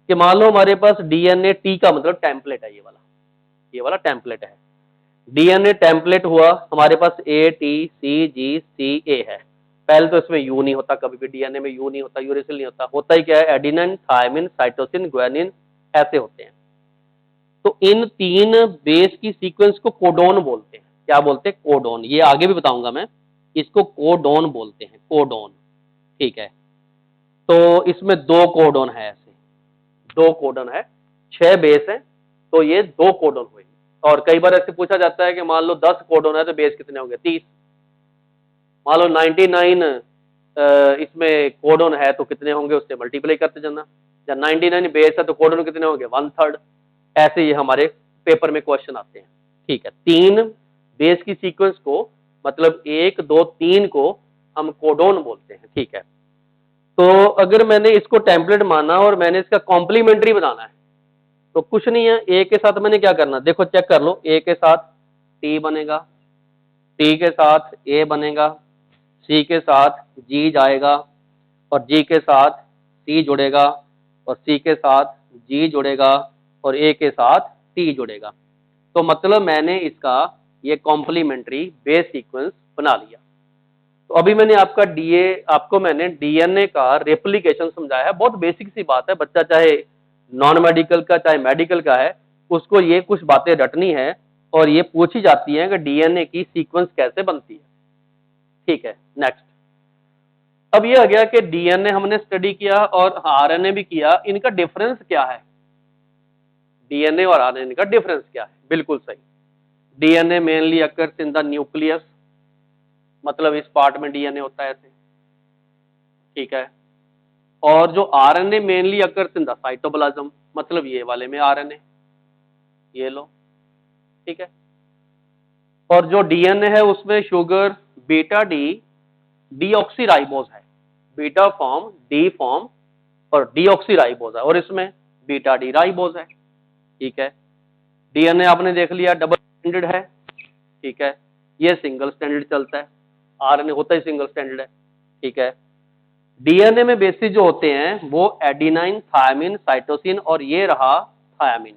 कि मान लो हमारे पास डीएनए टी का मतलब टेम्पलेट है, ये वाला टेम्पलेट है। डीएनए टेम्पलेट हुआ हमारे पास ए टी सी जी सी ए है। पहले तो इसमें यू नहीं होता, कभी भी डीएनए में यू नहीं होता, यूरेसिल नहीं होता। होता ही क्या है? एडिनिन, थायमिन, साइटोसिन, ग्वानिन, ऐसे होते हैं। तो इन तीन बेस की सीक्वेंस को कोडोन बोलते हैं। क्या बोलते हैं? कोडोन। ये आगे भी बताऊंगा मैं, इसको कोडोन बोलते हैं, कोडोन। ठीक है, तो इसमें दो कोडोन है, ऐसे दो कोडोन है, 6 बेस है, तो ये दो कोडोन हुए। और कई बार ऐसे पूछा जाता है कि मान लो 10 कोडोन है तो बेस कितने होंगे? 30। मान लो 99 इसमें कोडोन है तो कितने होंगे? उससे मल्टीप्लाई करते जाना। या 99 बेस है तो कोडोन कितने होंगे? 1/3। ऐसे ये हमारे पेपर में क्वेश्चन आते हैं। ठीक है, 3 बेस की सीक्वेंस को, मतलब 1 2 3 को हम कोडोन बोलते हैं। ठीक है, तो अगर मैंने इसको टेम्पलेट माना और मैंने इसका कॉम्प्लीमेंट्री बनाना है, तो कुछ नहीं है, ए के साथ मैंने क्या करना, देखो चेक कर लो। ए के साथ टी बनेगा, टी के साथ ए बनेगा, सी के साथ जी जाएगा, और जी के साथ सी जुड़ेगा, और सी के साथ जी जुड़ेगा, और ए के साथ टी जुड़ेगा। तो मतलब मैंने इसका ये कॉम्प्लीमेंट्री बेस सीक्वेंस बना लिया। तो अभी मैंने आपको मैंने डीएनए का रेप्लिकेशन समझाया है। बहुत बेसिक सी बात है, बच्चा चाहे नॉन मेडिकल का चाहे मेडिकल का है, उसको ये कुछ बातें रटनी है, और ये पूछी जाती है कि डीएनए की सीक्वेंस कैसे बनती है। ठीक है, नेक्स्ट। अब ये आ गया कि डीएनए हमने स्टडी किया और आरएनए भी किया, इनका डिफरेंस क्या है? डीएनए और आरएनए का डिफरेंस क्या है? बिल्कुल सही, DNA mainly occurs in the nucleus, मतलब इस पार्ट में डीएनए होता है ऐसे। ठीक है, और जो RNA mainly occurs in the cytoplasm, मतलब ये वाले में आरएनए, ये लो। ठीक है, और जो डीएनए है उसमें शुगर बीटा डी डीऑक्सीराइबोज है, बीटा फॉर्म, डी फॉर्म और डीऑक्सीराइबोज है, और इसमें बीटा डी राइबोज है। ठीक है, डीएनए आपने देख लिया डबल स्टैंडर्ड है। ठीक है, ये सिंगल स्टैंडर्ड चलता है, आरएनए होता ही सिंगल स्टैंडर्ड है। ठीक है, डीएनए में बेसिस जो होते हैं वो एडिनाइन, थायमिन, साइटोसिन, और ये रहा थायमिन,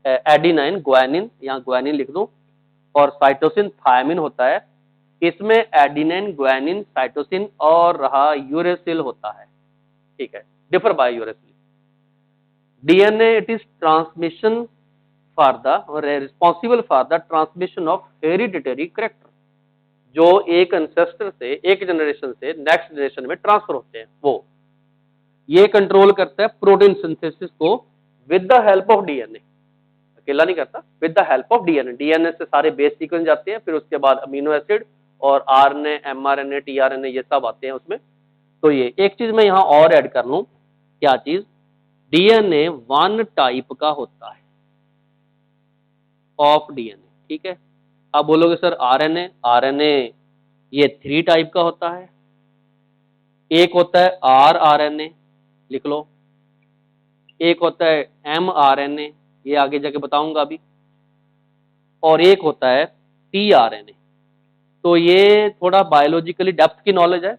एडिनाइन, ग्वानिन, यहाँ ग्वानिन लिख दूं, और साइटोसिन, थायमिन होता है। इसमें एडिनाइन, ग्वानिन, साइटोसिन और रहा यूरेसिल होता है। ठीक है, differ by uracil. DNA it is transmission for the responsible for the transmission of hereditary character, जो एक एंसेस्टर से, एक जनरेशन से नेक्स्ट जनरेशन में ट्रांसफर होते हैं, वो ये कंट्रोल करता है प्रोटीन सिंथेसिस को with the help of DNA. अकेला नहीं करता, with the help of DNA. DNA से सारे बेस सीक्वेंस जाते हैं, फिर उसके बाद अमीनो एसिड और आरएनए, एमआरएनए, टीआरएनए, ये सब आते हैं उसमें। तो ये एक चीज मैं यहाँ और ऐड कर लूं, क्या चीज? डीएनए 1 टाइप का होता है ऑफ डीएनए। ठीक है, आप बोलोगे सर आरएनए, आरएनए ये 3 टाइप का होता है। एक होता है आर आरएनए, लिख लो। एक होता है एम आरएनए, ये आगे जाके बताऊंगा अभी। और एक होता है टी आरएनए। तो ये थोड़ा बायोलॉजिकली डेप्थ की नॉलेज है।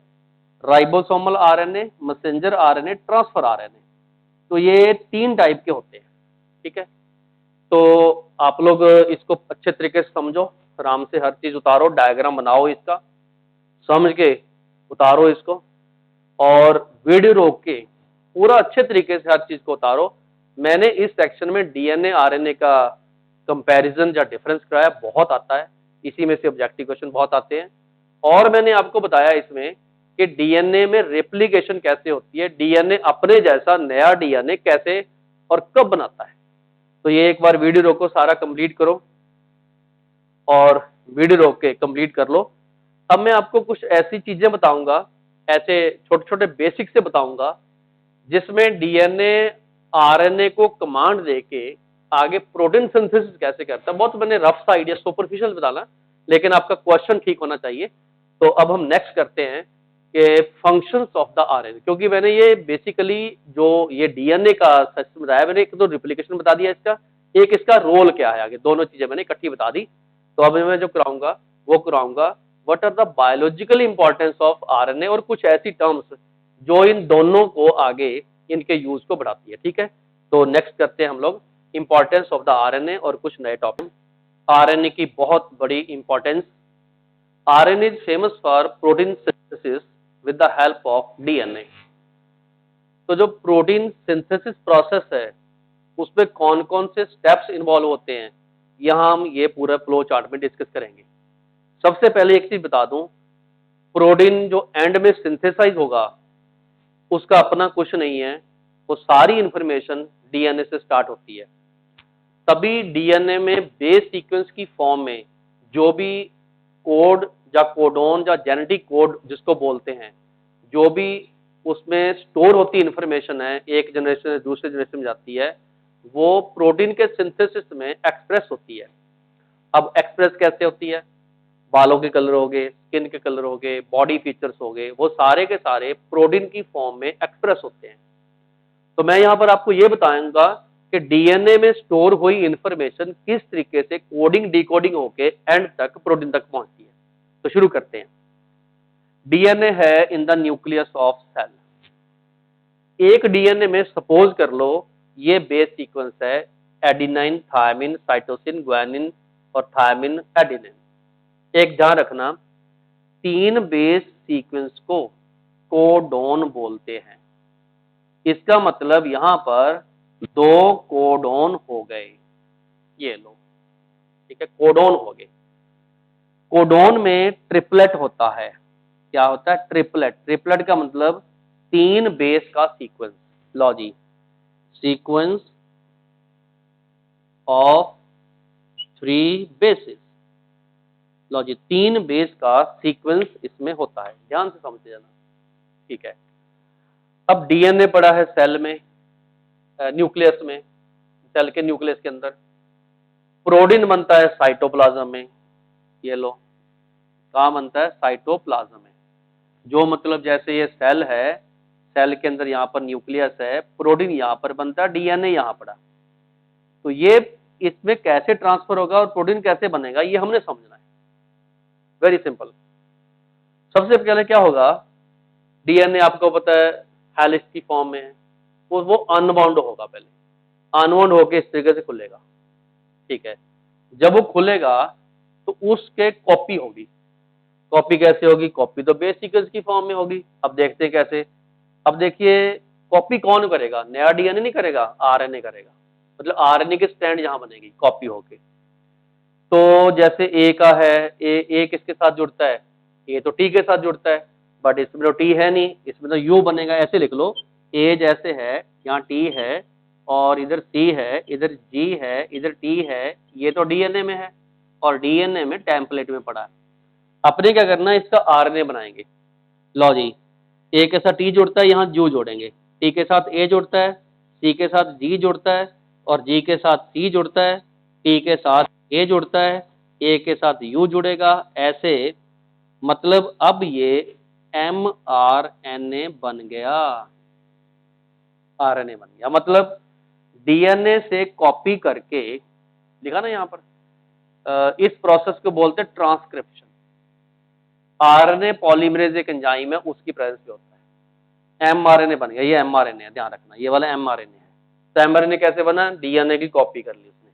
Ribosomal RNA, messenger RNA, transfer RNA, तो ये 3 टाइप के होते हैं। ठीक है, तो आप लोग इसको अच्छे तरीके से समझो, आराम से हर चीज उतारो, डायग्राम बनाओ इसका, समझ के उतारो इसको, और वीडियो रोक के पूरा अच्छे तरीके से हर चीज को उतारो। मैंने इस सेक्शन में डीएनए आरएनए का कंपैरिजन या डिफरेंस कराया, बहुत आता है, इसी में से ऑब्जेक्टिव क्वेश्चन बहुत आते हैं। और मैंने आपको बताया इसमें कि डीएनए में रेप्लिकेशन कैसे होती है, डीएनए अपने जैसा नया डीएनए कैसे और कब बनाता है। तो ये एक बार वीडियो रोको, सारा कंप्लीट करो और वीडियो रोक के कंप्लीट कर लो। अब मैं आपको कुछ ऐसी चीजें बताऊंगा, ऐसे छोटे छोटे बेसिक से बताऊंगा, जिसमें डीएनए आरएनए को कमांड देके आगे प्रोटीन सिंथेसिस कैसे करता है। बहुत मैंने रफ सा आइडिया सुपरफिशियल बताना, लेकिन आपका क्वेश्चन ठीक होना चाहिए। तो अब हम नेक्स्ट करते हैं कि फंक्शंस ऑफ द आरएनए, क्योंकि मैंने ये बेसिकली जो ये डीएनए का सिस्टम बताया, मैंने एक तो रिप्लिकेशन बता दिया इसका, एक इसका रोल क्या है आगे, दोनों चीजें मैंने इकट्ठी बता दी। तो अब मैं जो कराऊंगा वो कराऊंगा what are the biological importance of RNA, और कुछ ऐसी टर्म्स जो इन दोनों को आगे इनके यूज को बढ़ाती है। ठीक है, तो नेक्स्ट करते हैं हम लोग इंपॉर्टेंस ऑफ द आरएनए और कुछ नए टॉपिक। आरएनए की बहुत बड़ी importance. RNA is famous for protein synthesis with the help of DNA. तो जो प्रोटीन सिंथेसिस प्रोसेस है उसमें कौन कौन से स्टेप्स इन्वॉल्व होते हैं, यहां हम ये पूरा फ्लो चार्ट में डिस्कस करेंगे। सबसे पहले एक चीज बता दूं, प्रोटीन जो एंड में सिंथेसाइज होगा उसका अपना कुछ नहीं है, वो सारी इंफॉर्मेशन डीएनए से स्टार्ट होती है। तभी डीएनए में बेस सीक्वेंस की फॉर्म में जो भी कोड या कोडोन या जेनेटिक कोड जिसको बोलते हैं, जो भी उसमें स्टोर होती इंफॉर्मेशन है, एक जनरेशन से दूसरे जनरेशन में जाती है, वो प्रोटीन के सिंथेसिस में एक्सप्रेस होती है। अब एक्सप्रेस कैसे होती है, बालों के कलर हो गए, स्किन के कलर हो गए, बॉडी फीचर्स हो गए, वो सारे के सारे प्रोटीन की फॉर्म में एक्सप्रेस होते हैं। तो मैं यहां पर आपको ये बताऊंगा कि डीएनए में स्टोर हुई इंफॉर्मेशन किस तरीके से कोडिंग डिकोडिंग होके एंड तक प्रोटीन तक पहुंचती है। तो शुरू करते हैं। डीएनए है in the nucleus of cell. एक डीएनए में सपोज कर लो ये बेस सीक्वेंस है एडिनाइन, थायमिन, साइटोसिन, ग्वानिन और थायमिन एडिनिन। एक ध्यान रखना, 3 बेस सीक्वेंस को कोडोन बोलते हैं। इसका मतलब यहां पर 2 कोडोन हो गए, ये लो, ठीक है, कोडोन हो गए। कोडोन में ट्रिपलेट होता है। क्या होता है? ट्रिपलेट। ट्रिपलेट का मतलब 3 बेस का सीक्वेंस। लो जी, सीक्वेंस ऑफ 3 बेसिस। लो जी, 3 बेस का सीक्वेंस इसमें होता है, ध्यान से समझ जाना। ठीक है, अब डीएनए पड़ा है सेल में, न्यूक्लियस में, सेल के न्यूक्लियस के अंदर। प्रोटीन बनता है साइटोप्लाज्म में, ये लो, कहाँ बनता है? साइटोप्लाज्म में। जो मतलब जैसे ये सेल है, सेल के अंदर यहाँ पर न्यूक्लियस है, प्रोटीन यहाँ पर बनता है, डीएनए यहाँ पड़ा। तो ये इसमें कैसे ट्रांसफर होगा और प्रोटीन कैसे बनेगा, ये हमने समझना है। Very simple. सबसे पहले क्या होगा, डीएनए आपको पता है हेलिक्स की फॉर्म में है, वो अनबाउंड होगा पहले, अनबाउंड होके इस तरीके से खुलेगा। ठीक है, जब वो खुलेगा तो उसके कॉपी होगी। कॉपी कैसे होगी? कॉपी तो बेस सीक्वेंस की फॉर्म में होगी। अब देखते हैं कैसे। अब देखिए, कॉपी कौन करेगा? नया डीएनए नहीं करेगा, आरएनए करेगा। मतलब आरएनए के स्टैंड यहां बनेगी कॉपी होके। तो जैसे ए का है, ए किसके साथ जुड़ता है? ए तो टी के साथ जुड़ता है, बट इसमें तो टी है नहीं, इसमें तो यू बनेगा। ऐसे लिख लो, ए जैसे है, यहाँ टी है, और इधर सी है, इधर जी है, इधर टी है, ये तो डीएनए में है और डीएनए में टेम्पलेट में पड़ा है। अपने क्या करना है, इसका आरएनए बनाएंगे। लो जी, ए के साथ टी जुड़ता है, यहाँ यू जोड़ेंगे, टी के साथ ए जुड़ता है, सी के साथ जी जुड़ता है, और जी के साथ सी जुड़ता है, टी के साथ ए जुड़ता है, ए के साथ यू जुड़ेगा, ऐसे। मतलब अब ये mRNA बन गया, आरएनए बन गया। मतलब डीएनए से कॉपी करके, लिखा ना यहाँ पर, इस प्रोसेस को बोलते हैं ट्रांसक्रिप्शन। आरएनए पॉलीमरेज एक एंजाइम है, उसकी प्रेजेंस पे होता है। एमआरएनए बन गया, ये एमआरएनए है, ध्यान रखना, ये वाला एमआरएनए है। तो एमआरएनए कैसे बना? डीएनए की कॉपी कर ली उसने,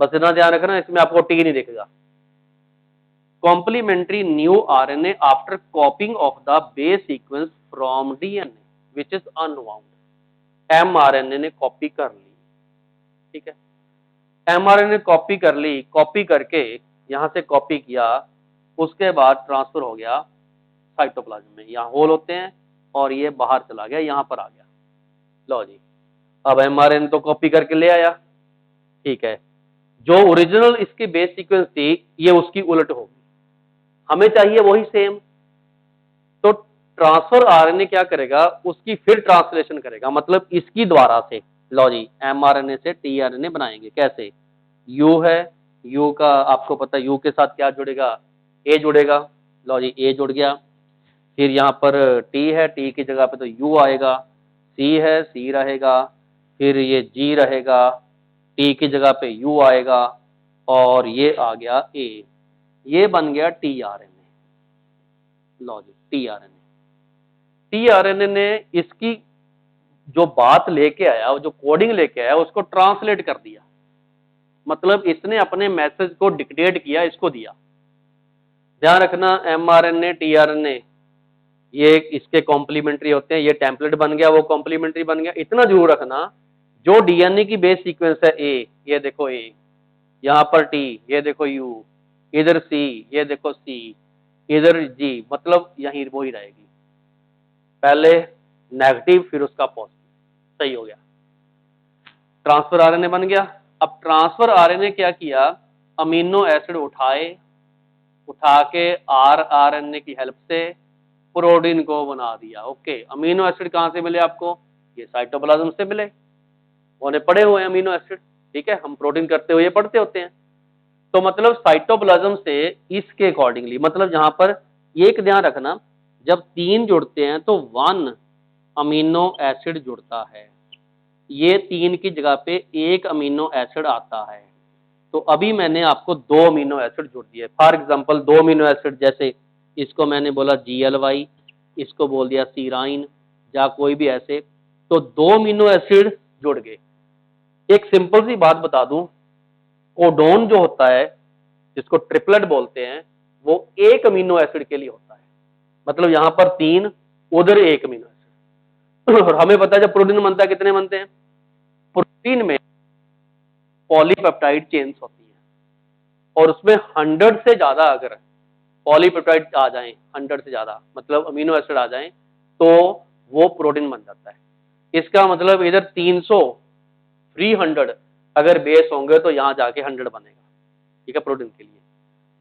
बस इतना ध्यान रखना, इसमें आपको टी नहीं दिखेगा। Complementary new RNA after copying of the base sequence from DNA which is unbound. MRNA ने कॉपी कर ली, ठीक है, एमआरएनए कॉपी कर ली, कॉपी करके यहां से कॉपी किया, उसके बाद ट्रांसफर हो गया साइटोप्लाज्म में, यहाँ होल होते हैं और ये बाहर चला गया, यहां पर आ गया। लो जी, अब एमआरएनए तो कॉपी करके ले आया, ठीक है, जो ओरिजिनल इसकी बेस सीक्वेंस थी ये उसकी उलट होगी, हमें चाहिए वही सेम। तो ट्रांसफर आरएनए क्या करेगा, उसकी फिर ट्रांसलेशन करेगा, मतलब इसकी द्वारा से। लो जी, एमआरएनए से टीआरएनए बनाएंगे, कैसे? यू है, यू का आपको पता है यू के साथ क्या जुड़ेगा, ए जुड़ेगा। लो जी, ए जुड़ गया। फिर यहाँ पर टी है, टी की जगह पे तो यू आएगा, सी है, सी रहेगा, फिर ये जी रहेगा, टी की जगह पे यू आएगा, और ये आ गया ए, ये बन गया टीआरएनए। लो जी, टीआरएनए, टीआरएनए ने इसकी जो बात लेके आया, जो कोडिंग लेके आया, उसको ट्रांसलेट कर दिया, मतलब इसने अपने मैसेज को डिक्टेट किया, इसको दिया। ध्यान रखना, एमआरएनए टीआरएनए ये इसके कॉम्प्लीमेंट्री होते हैं, ये टेम्पलेट बन गया, वो कॉम्प्लीमेंट्री बन गया। इतना जरूर रखना, जो डीएनए की बेस सीक्वेंस है ए, ये देखो ए, यहाँ पर टी, ये देखो यू, इधर सी, ये देखो सी, इधर जी, मतलब यही वो ही रहेगी, पहले नेगेटिव फिर उसका पॉजिटिव। सही हो गया, ट्रांसफर आरएनए बन गया। अब ट्रांसफर आरएनए क्या किया, अमीनो एसिड उठाए, उठा के आरएनए की हेल्प से प्रोटीन को बना दिया। ओके, अमीनो एसिड कहां से मिले आपको, ये साइटोप्लाज्म से मिले, उन्हें पढ़े हुए हैं अमीनो एसिड, ठीक है, हम प्रोटीन करते हुए पढ़ते होते हैं। तो मतलब साइटोप्लाज्म से इसके अकॉर्डिंगली, मतलब यहां पर एक ध्यान रखना, जब तीन जुड़ते हैं तो 1 अमीनो एसिड जुड़ता है, ये 3 की जगह पे एक अमीनो एसिड आता है। तो अभी मैंने आपको 2 अमीनो एसिड जुड़ दिए, फॉर एग्जांपल 2 अमीनो एसिड, जैसे इसको मैंने बोला GLY, इसको बोल दिया सीराइन, या कोई भी ऐसे, तो 2 अमीनो एसिड जुड़ गए। एक सिंपल सी बात बता दूं, कोडोन जो होता है, जिसको ट्रिपलेट बोलते हैं, वो एक अमीनो एसिड के लिए होता है, मतलब यहां पर 3, उधर एक अमीनो एसिड। और हमें पता है जब प्रोटीन बनता है कितने बनते हैं, प्रोटीन में पॉलीपेप्टाइड चेन्स होती है, और उसमें 100 से ज्यादा अगर पॉलीपेप्टाइड आ जाएं, 100 से ज्यादा मतलब अमीनो एसिड आ जाएं, तो वो प्रोटीन बन जाता है। इसका मतलब इधर 300 300 अगर बेस होंगे तो यहां जाके 100 बनेगा, ठीक है, प्रोटीन के लिए।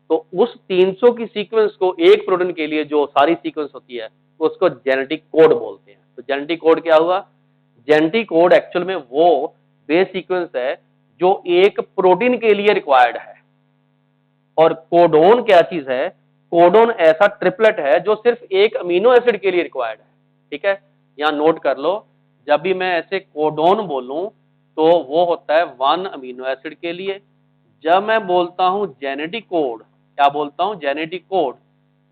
तो उस 300 की सीक्वेंस को, एक प्रोटीन के लिए जो सारी सीक्वेंस होती है, उसको जेनेटिक कोड बोलते हैं। तो जेनेटिक कोड क्या हुआ, जेनेटिक कोड एक्चुअल में वो बेस सीक्वेंस है जो एक प्रोटीन के लिए रिक्वायर्ड है। और कोडोन क्या चीज है, कोडोन ऐसा ट्रिपलेट है जो सिर्फ एक अमीनो एसिड के लिए रिक्वायर्ड है, ठीक है, यहां नोट कर लो, जब भी मैं ऐसे कोडोन बोलूं तो वो होता है 1 अमीनो एसिड के लिए। जब मैं बोलता हूं जेनेटिक कोड, क्या बोलता हूं, जेनेटिक कोड,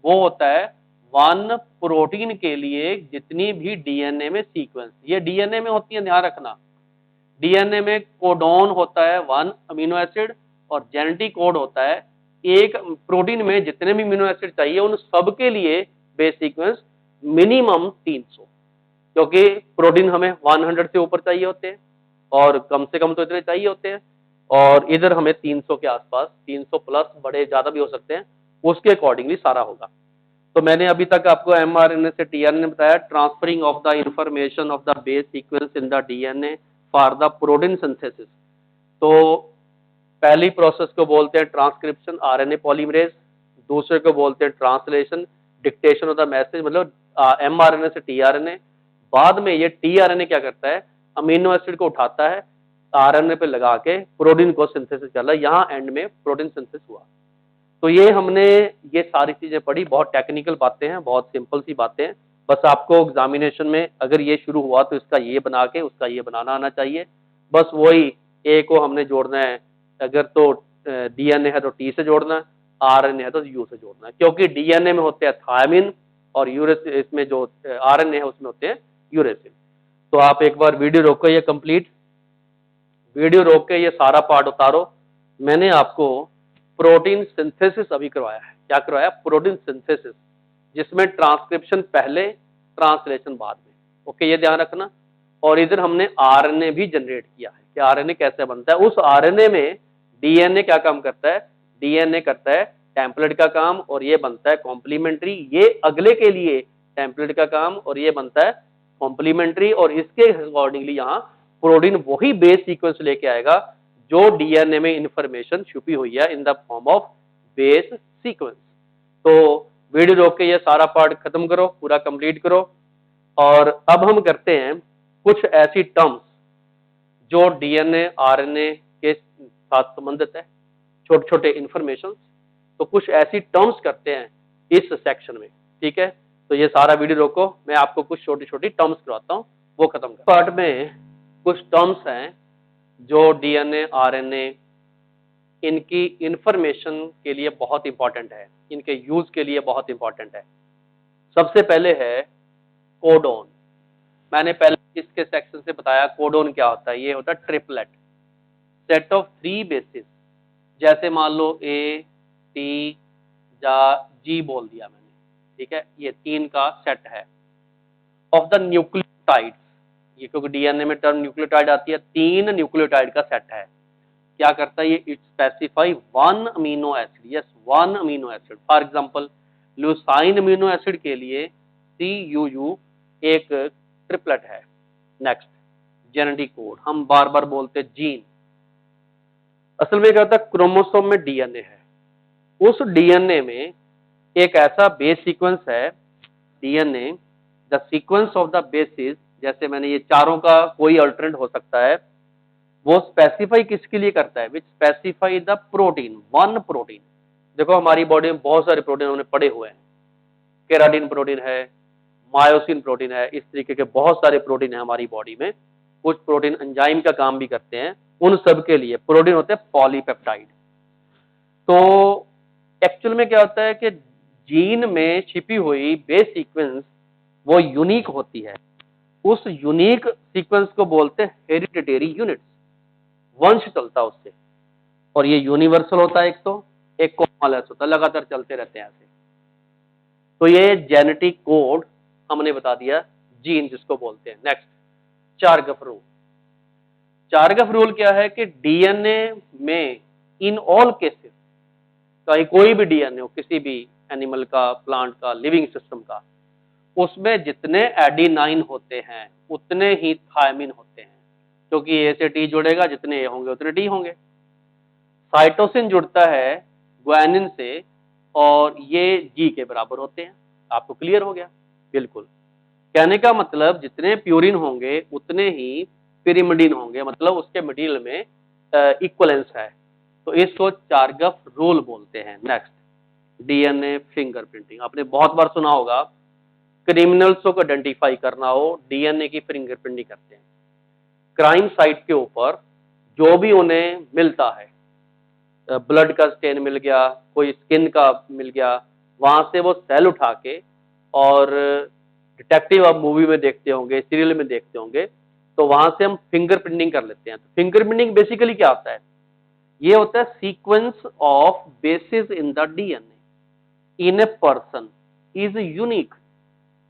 वो होता है 1 प्रोटीन के लिए जितनी भी डीएनए में सीक्वेंस, ये डीएनए में होती है, ध्यान रखना, डीएनए में कोडोन होता है 1 अमीनो एसिड, और जेनेटिक कोड होता है एक प्रोटीन में जितने भी अमीनो एसिड चाहिए उन सब के लिए बेस सीक्वेंस मिनिमम 300, क्योंकि प्रोटीन हमें 100 से ऊपर चाहिए होते हैं, और कम से कम तो इतने चाहिए होते हैं, और इधर हमें 300 के आसपास, 300 प्लस, बड़े ज्यादा भी हो सकते हैं, उसके अकॉर्डिंगली सारा होगा। तो मैंने अभी तक आपको एमआरएनए से टीआरएनए बताया, transferring of the information of the base sequence in the DNA for the protein synthesis. तो पहली प्रोसेस को बोलते हैं ट्रांसक्रिप्शन, आरएनए पॉलीमरेज, दूसरे को बोलते हैं translation, dictation of the message, मतलब एमआरएनए से टीआरएनए। बाद में ये टीआरएनए क्या करता है, अमीनो एसिड को उठाता है, आरएनए पे लगा के प्रोटीन को सिंथेसिस कर रहा है, यहाँ एंड में प्रोटीन सिंथेसिस हुआ। तो ये हमने ये सारी चीजें पढ़ी, बहुत टेक्निकल बातें हैं, बहुत सिंपल सी बातें हैं, बस आपको एग्जामिनेशन में अगर ये शुरू हुआ तो इसका ये बना के उसका ये बनाना आना चाहिए, बस वही, ए को हमने जोड़ना है, अगर तो डीएनए है तो टी से जोड़ना है, आरएनए है तो यू से जोड़ना है, क्योंकि डीएनए में होते हैं थायमिन, और यूरेसिल, इसमें जो आरएनए है उसमें होते हैं यूरेसिल। तो आप एक बार वीडियो रोको, ये कंप्लीट वीडियो रोक के ये सारा पार्ट उतारो, मैंने आपको प्रोटीन सिंथेसिस अभी करवाया है। क्या करवाया? प्रोटीन सिंथेसिस, जिसमें ट्रांसक्रिप्शन पहले, ट्रांसलेशन बाद में। ओके, ये ध्यान रखना। और इधर हमने आरएनए भी जनरेट किया है कि आरएनए कैसे बनता है। उस आरएनए में डीएनए क्या काम करता है? डीएनए करता है टेम्पलेट का काम और ये बनता है कॉम्प्लीमेंट्री। ये अगले के लिए टेम्पलेट का काम और ये बनता है कॉम्प्लीमेंट्री। और इसके अकॉर्डिंगली यहाँ प्रोटीन वही बेस सीक्वेंस लेके आएगा जो डीएनए में इंफॉर्मेशन छुपी हुई है in the form of base sequence. तो वीडियो रोक के ये सारा पार्ट खत्म करो, पूरा कंप्लीट करो। और अब हम करते हैं कुछ ऐसी टर्म्स जो डीएनए आरएनए के साथ संबंधित है, छोटे छोटे इंफॉर्मेशन। तो कुछ ऐसी टर्म्स करते हैं इस सेक्शन में, ठीक है। तो ये सारा वीडियो रोको, मैं आपको कुछ छोटी छोटी टर्म्स करवाता हूँ, वो खत्म कर। पार्ट में कुछ टर्म्स हैं जो डीएनए आरएनए इनकी इंफॉर्मेशन के लिए बहुत इंपॉर्टेंट है, इनके यूज के लिए बहुत इंपॉर्टेंट है। सबसे पहले है कोडोन। मैंने पहले इसके सेक्शन से बताया कोडोन क्या होता है। ये होता है ट्रिपलेट, सेट ऑफ 3 बेसिस। जैसे मान लो ए, टी या जी बोल दिया मैंने, ठीक है, ये 3 का सेट है ऑफ द न्यूक्लियोटाइड्स। ये क्योंकि डीएनए में टर्म न्यूक्लियोटाइड आती है, 3 न्यूक्लियोटाइड का सेट है। क्या करता है ये? It specify 1 amino acid. Yes, 1 amino acid. For example leucine amino acid के लिए CUU एक ट्रिपलेट है। नेक्स्ट, जेनेटिक कोड, हम बार बार बोलते हैं जीन। असल में क्या होता है, क्रोमोसोम में डीएनए है, उस डीएनए में एक ऐसा बेस सीक्वेंस है DNA, the sequence of the basis. जैसे मैंने ये चारों का कोई अल्टरनेट हो सकता है, वो स्पेसिफाई किसके लिए करता है? विच स्पेसिफाई द प्रोटीन, 1 प्रोटीन। देखो हमारी बॉडी में बहुत सारे प्रोटीन हमने पड़े हुए हैं, केराटिन प्रोटीन है, मायोसिन प्रोटीन है, इस तरीके के बहुत सारे प्रोटीन है हमारी बॉडी में। कुछ प्रोटीन एंजाइम का काम भी करते हैं, उन सब के लिए प्रोटीन होते हैं पॉलीपेप्टाइड। तो एक्चुअल में क्या होता है कि जीन में छिपी हुई बेस सीक्वेंस वो यूनिक होती है। उस यूनिक सीक्वेंस को बोलते हैं हेरिडिटरी यूनिट्स, वंश चलता है उससे। और ये यूनिवर्सल होता है, एक कॉमनलेस होता है, लगातार चलते रहते हैं ऐसे। तो ये जेनेटिक कोड हमने बता दिया, जीन जिसको बोलते हैं। Next, Chargaff rule. Chargaff rule क्या है कि डीएनए में इन ऑल केसेस, चाहे कोई भी डीएनए हो, किसी भी एनिमल का, प्लांट का, लिविंग सिस्टम का, उसमें जितने एडेनाइन होते हैं उतने ही थायमिन होते हैं। क्योंकि ए से टी जुड़ेगा, जितने ए होंगे उतने टी होंगे। साइटोसिन जुड़ता है ग्वानिन से और ये जी के बराबर होते हैं। आपको क्लियर हो गया? बिल्कुल। कहने का मतलब जितने प्यूरिन होंगे उतने ही पिरिमिडिन होंगे, मतलब उसके मिडिल में इक्वलेंस है। तो इसको चारगफ रूल बोलते हैं। Next, DNA fingerprinting. आपने बहुत बार सुना होगा, क्रिमिनल्स को आइडेंटिफाई करना हो, डीएनए की फिंगरप्रिंटिंग करते हैं। क्राइम साइट के ऊपर जो भी उन्हें मिलता है, ब्लड का स्टेन मिल गया, कोई स्किन का मिल गया, वहां से वो सेल उठा के, और डिटेक्टिव आप मूवी में देखते होंगे, सीरियल में देखते होंगे, तो वहां से हम फिंगरप्रिंटिंग कर लेते हैं। तो फिंगरप्रिंटिंग बेसिकली क्या होता है? ये होता है sequence of basis in the DNA in a person is unique.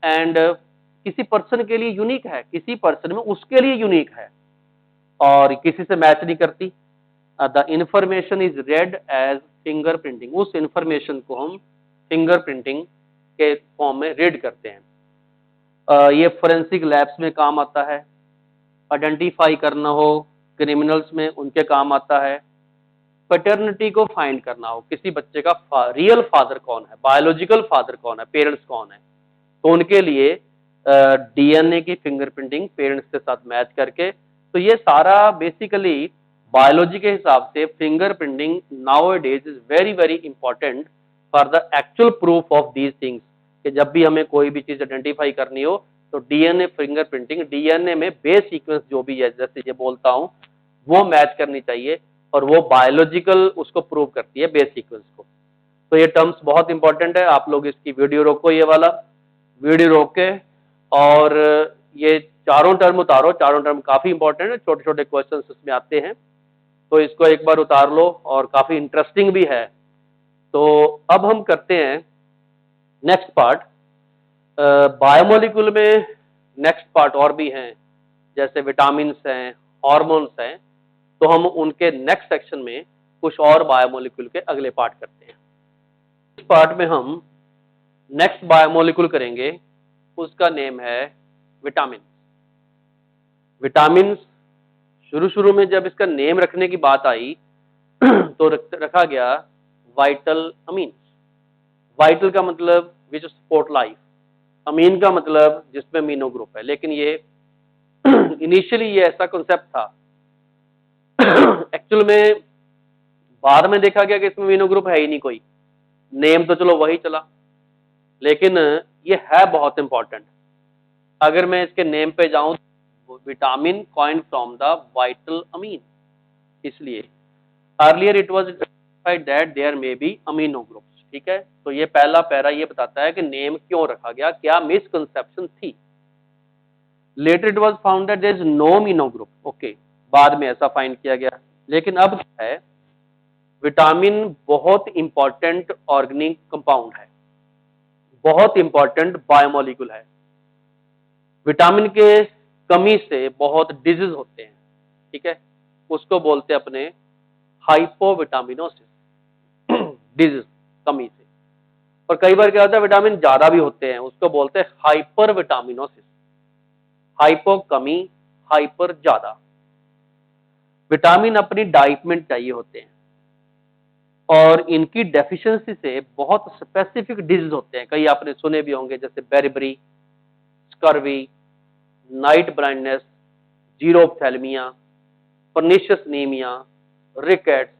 And किसी पर्सन के लिए यूनिक है, किसी पर्सन में उसके लिए यूनिक है और किसी से मैच नहीं करती। The information is read as fingerprinting. उस इंफॉर्मेशन को हम फिंगरप्रिंटिंग के फॉर्म में रीड करते हैं। ये फोरेंसिक लैब्स में काम आता है, आइडेंटिफाई करना हो क्रिमिनल्स में उनके काम आता है, पैटर्निटी को फाइंड करना हो, किसी बच्चे का रियल फादर कौन है, बायोलॉजिकल फादर कौन है, पेरेंट्स कौन है, तो उनके लिए डीएनए की फिंगरप्रिंटिंग पेरेंट्स के साथ मैच करके। तो ये सारा बेसिकली बायोलॉजी के हिसाब से fingerprinting nowadays is very very important for the actual proof of these things. कि जब भी हमें कोई भी चीज आइडेंटिफाई करनी हो तो डीएनए फिंगरप्रिंटिंग, डीएनए में बेस सीक्वेंस जो भी है, जैसे ये बोलता हूं, वो मैच करनी चाहिए और वो बायोलॉजिकल उसको प्रूव करती है बेस सीक्वेंस को। तो ये टर्म्स बहुत इंपॉर्टेंट है। आप लोग इसकी वीडियो रोको, ये वाला वीडियो रोक के, और ये चारों टर्म उतारो। चारों टर्म काफी इंपॉर्टेंट है, छोटे छोटे क्वेश्चन इसमें आते हैं। तो इसको एक बार उतार लो और काफी इंटरेस्टिंग भी है। तो अब हम करते हैं नेक्स्ट पार्ट। बायोमोलिक्यूल में नेक्स्ट पार्ट और भी हैं, जैसे विटामिन हैं, हॉर्मोन्स हैं, तो हम उनके नेक्स्ट सेक्शन में कुछ और बायोमोलिक्यूल के अगले पार्ट करते हैं। इस पार्ट में हम नेक्स्ट बायोमोलिक्यूल करेंगे, उसका नेम है विटामिन। विटामिन शुरू शुरू में जब इसका नेम रखने की बात आई तो रखा गया वाइटल अमीन। वाइटल का मतलब विच सपोर्ट लाइफ, अमीन का मतलब जिसमें अमीनो ग्रुप है। लेकिन ये इनिशियली ये ऐसा कॉन्सेप्ट था। एक्चुअल में बाद में देखा गया कि इसमें अमीनो ग्रुप है ही नहीं कोई, नेम तो चलो वही चला, लेकिन ये है बहुत इंपॉर्टेंट। अगर मैं इसके नेम पे जाऊं, vitamin coined from the vital amine, इसलिए earlier it was identified that there may be amino groups। ठीक है, तो ये पहला पैरा ये बताता है कि नेम क्यों रखा गया, क्या मिसकंसेप्शन थी। Later it was found that there is no amino group, okay, बाद में ऐसा फाइंड किया गया। लेकिन अब क्या है, विटामिन बहुत इंपॉर्टेंट ऑर्गेनिक कंपाउंड है, बहुत इंपॉर्टेंट बायोमोलिक्यूल है। विटामिन के कमी से बहुत डिजीज होते हैं, ठीक है, उसको बोलते हैं अपने हाइपोविटामिनोसिस डिजीज, कमी से। और कई बार क्या होता है, विटामिन ज्यादा भी होते हैं, उसको बोलते हैं हाइपर विटामिनोसिस। हाइपो कमी, हाइपर ज्यादा। विटामिन अपनी डाइट में चाहिए होते हैं और इनकी डेफिशिएंसी से बहुत स्पेसिफिक डिजीज होते हैं, कई आपने सुने भी होंगे, जैसे beriberi, scurvy, night blindness, xerophthalmia, pernicious anaemia, rickets.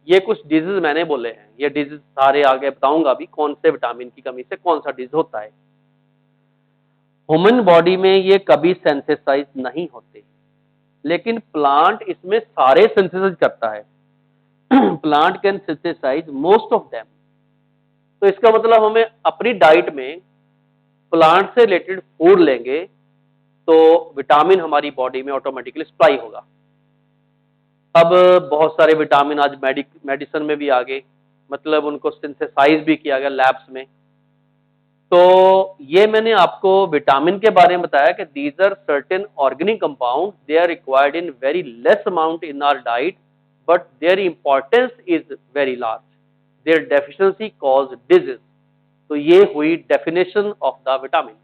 ये कुछ डिजीज मैंने बोले हैं, ये डिजीज सारे आगे बताऊंगा भी कौन से विटामिन की कमी से कौन सा डिजीज होता है। ह्यूमन बॉडी में ये कभी सिंथेसाइज नहीं होते, लेकिन प्लांट इसमें सारे सिंथेसाइज करता है। Plant can synthesise most of them. तो इसका मतलब हमें अपनी डाइट में प्लांट से रिलेटेड फूड लेंगे तो विटामिन हमारी बॉडी में ऑटोमेटिकली सप्लाई होगा। अब बहुत सारे विटामिन आज मेडिसिन में भी आ गए, मतलब उनको सिंथेसाइज भी किया गया लैब्स में। तो ये मैंने आपको विटामिन के बारे में बताया कि these are certain organic compound, they are required in very less amount in our diet, but their importance is very large, their deficiency cause disease. तो ये हुई डेफिनेशन ऑफ द विटामिन।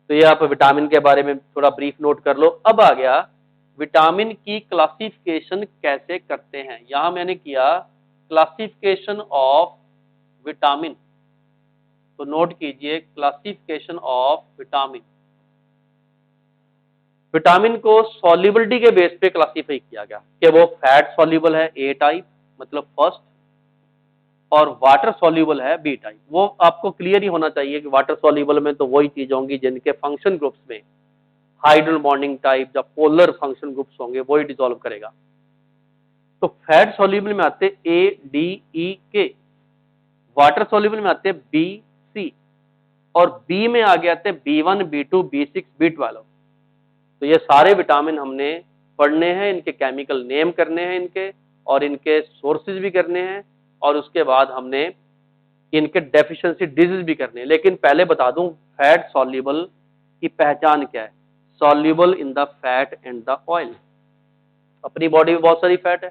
तो ये आप विटामिन के बारे में थोड़ा ब्रीफ नोट कर लो। अब आ गया विटामिन की क्लासिफिकेशन कैसे करते हैं। यहां मैंने किया क्लासिफिकेशन ऑफ विटामिन, तो नोट कीजिए क्लासिफिकेशन ऑफ विटामिन। विटामिन को सॉल्युबिलिटी के बेस पे क्लासिफाई किया गया कि वो फैट सॉल्युबल है ए टाइप, मतलब फर्स्ट, और वाटर सॉल्युबल है बी टाइप। वो आपको क्लियर ही होना चाहिए कि वाटर सॉल्युबल में तो वही चीज होंगी जिनके फंक्शन ग्रुप्स में हाइड्रोजन बॉन्डिंग टाइप या पोलर फंक्शन ग्रुप्स होंगे, वही डिसॉल्व करेगा। तो फैट सॉल्युबल में आते ए डी ई के, वाटर सॉल्युबल में आते बी सी, और बी में आ गए आते B1, B2, B6, B12। तो ये सारे विटामिन हमने पढ़ने हैं, इनके केमिकल नेम करने हैं इनके, और इनके सोर्सेज भी करने हैं, और उसके बाद हमने इनके डेफिशिएंसी डिजीज भी करने हैं। लेकिन पहले बता दूं फैट सॉल्युबल की पहचान क्या है। Soluble in the fat and the oil. अपनी बॉडी में बहुत सारी फैट है,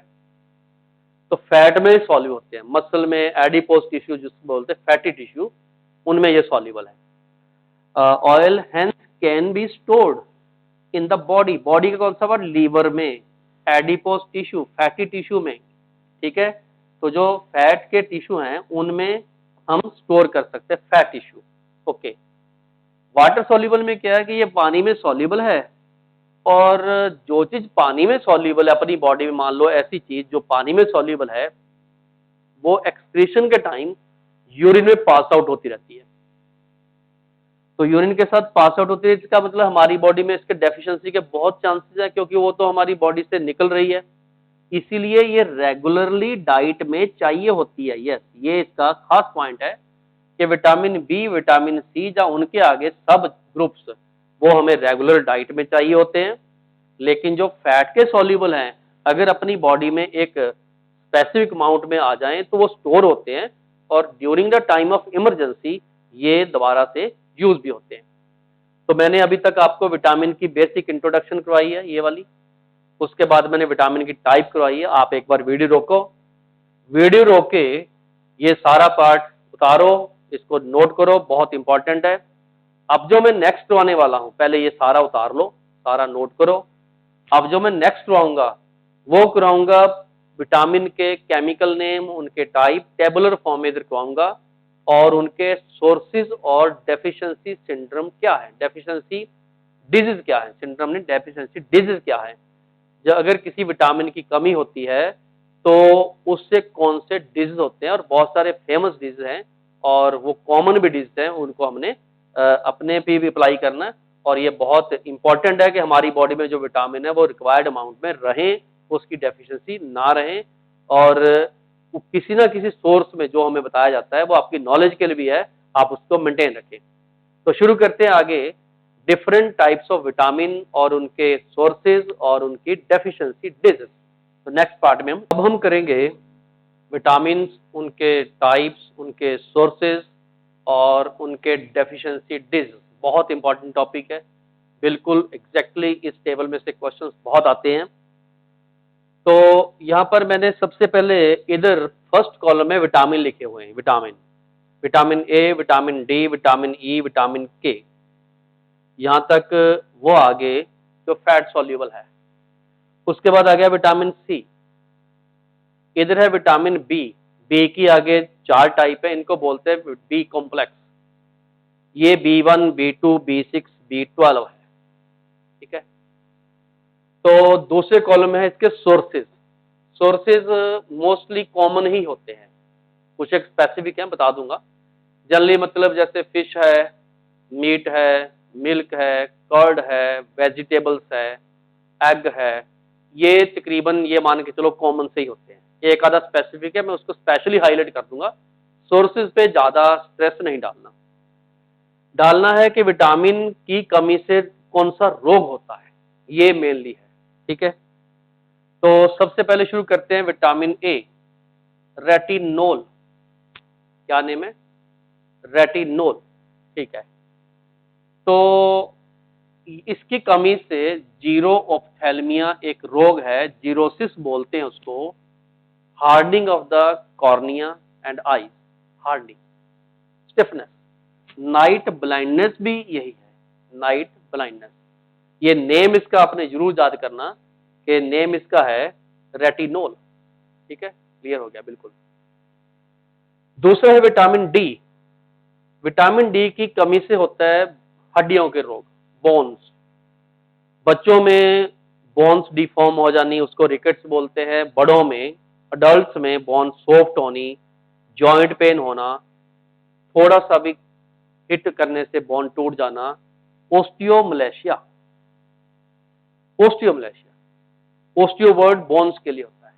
तो फैट में सॉल्युबल होते हैं। मसल में एडिपोज टिश्यू जिसको बोलते हैं फैटी टिश्यू, उनमें ये सॉल्युबल है। Oil hence can be stored in the body. Body का कौन सा वर्ड, लीवर में, एडिपोज टिश्यू फैटी टिश्यू में, ठीक है। तो जो फैट के टिश्यू हैं उनमें हम स्टोर कर सकते हैं fat tissue, okay. Water soluble में क्या है कि ये पानी में सॉल्युबल है, और जो चीज पानी में सॉल्युबल है अपनी बॉडी में, मान लो ऐसी चीज जो पानी में सॉल्युबल है, वो एक्सक्रीशन के टाइम यूरिन में पास आउट होती रहती है। तो यूरिन के साथ पास आउट होती है, इसका मतलब हमारी बॉडी में इसके डेफिशिएंसी के बहुत चांसेस है, क्योंकि वो तो हमारी बॉडी से निकल रही है। इसीलिए ये रेगुलरली डाइट में चाहिए होती है। यस, ये इसका खास पॉइंट है कि विटामिन बी, विटामिन सी या उनके आगे सब ग्रुप्स वो हमें रेगुलर डाइट में चाहिए होते हैं। लेकिन जो फैट के सॉल्युबल हैं अगर अपनी बॉडी में एक स्पेसिफिक अमाउंट में आ जाएं तो वो स्टोर होते हैं और during the time of emergency ये दोबारा से यूज भी होते हैं। तो मैंने अभी तक आपको विटामिन की बेसिक इंट्रोडक्शन करवाई है ये वाली, उसके बाद मैंने विटामिन की टाइप करवाई है। आप एक बार वीडियो रोको, वीडियो रोक के ये सारा पार्ट उतारो, इसको नोट करो, बहुत इंपॉर्टेंट है। अब जो मैं नेक्स्ट करवाने वाला हूं, पहले ये सारा उतार लो, सारा नोट करो। अब जो मैं नेक्स्ट करवाऊंगा वो कराऊंगा विटामिन के केमिकल नेम, उनके टाइप, टेबुलर फॉर्म में इधर करवाऊंगा, और उनके सोर्सेज और डेफिशिएंसी सिंड्रोम क्या है, डेफिशिएंसी डिजीज क्या है, सिंड्रोम नहीं, डेफिशिएंसी डिजीज क्या है। जो अगर किसी विटामिन की कमी होती है तो उससे कौन से डिजीज होते हैं, और बहुत सारे फेमस डिजीज हैं और वो कॉमन भी डिजीज हैं, उनको हमने अपने पे भी अप्लाई करना है। और ये बहुत इंपॉर्टेंट है कि हमारी बॉडी में जो विटामिन है वो रिक्वायर्ड अमाउंट में रहे, उसकी डेफिशिएंसी ना रहे, और वो किसी ना किसी सोर्स में जो हमें बताया जाता है वो आपकी नॉलेज के लिए भी है, आप उसको मेंटेन रखें। तो शुरू करते हैं आगे, डिफरेंट टाइप्स ऑफ विटामिन और उनके सोर्सेज और उनकी डेफिशिएंसी डिजीज। तो नेक्स्ट पार्ट में हम करेंगे विटामिन, उनके टाइप्स, उनके सोर्सेज और उनके डेफिशिएंसी डिजीज। बहुत इंपॉर्टेंट टॉपिक है, बिल्कुल एग्जैक्टली इस टेबल में से क्वेश्चंस बहुत आते हैं। तो यहाँ पर मैंने सबसे पहले इधर फर्स्ट कॉलम में विटामिन लिखे हुए हैं, vitamin, vitamin A, vitamin D, vitamin E, vitamin के, यहां तक वो आगे जो फैट सॉल्युबल है। उसके बाद आ गया विटामिन सी, इधर है विटामिन बी, बी की आगे 4 टाइप है, इनको बोलते हैं बी कॉम्प्लेक्स, ये B1, B2, B6, B12 है, ठीक है। तो दूसरे कॉलम में है इसके सोर्सेज, सोर्सेज मोस्टली कॉमन ही होते हैं, कुछ एक स्पेसिफिक है बता दूंगा। जनरली मतलब जैसे फिश है, मीट है, मिल्क है, कर्ड है, वेजिटेबल्स है, एग है, ये तकरीबन ये मान के चलो कॉमन से ही होते हैं। एक आधा स्पेसिफिक है, मैं उसको स्पेशली हाईलाइट कर दूंगा। सोर्सेज पे ज्यादा स्ट्रेस नहीं डालना, डालना है कि विटामिन की कमी से कौन सा रोग होता है, ये मेनली है, ठीक है। तो सबसे पहले शुरू करते हैं विटामिन ए, रेटिनोल, क्या नेम है, रेटिनोल, ठीक है। तो इसकी कमी से जीरो ऑप्थेल्मिया एक रोग है, जीरोसिस बोलते हैं उसको, hardening of the cornea and eyes, hardening, stiffness, night blindness भी यही है, नाइट ब्लाइंडनेस। ये नेम इसका आपने जरूर याद करना कि नेम इसका है रेटिनोल, ठीक है, क्लियर हो गया बिल्कुल। दूसरा है विटामिन डी, विटामिन डी की कमी से होता है हड्डियों के रोग, बोन्स, बच्चों में बोन्स डिफॉर्म हो जानी उसको रिकेट्स बोलते हैं, बड़ों में, अडल्ट्स में बोन सॉफ्ट होनी, जॉइंट पेन होना, थोड़ा सा भी हिट करने से बोन टूट जाना, osteomalacia, osteomalacia, osteo word bones के लिए होता है,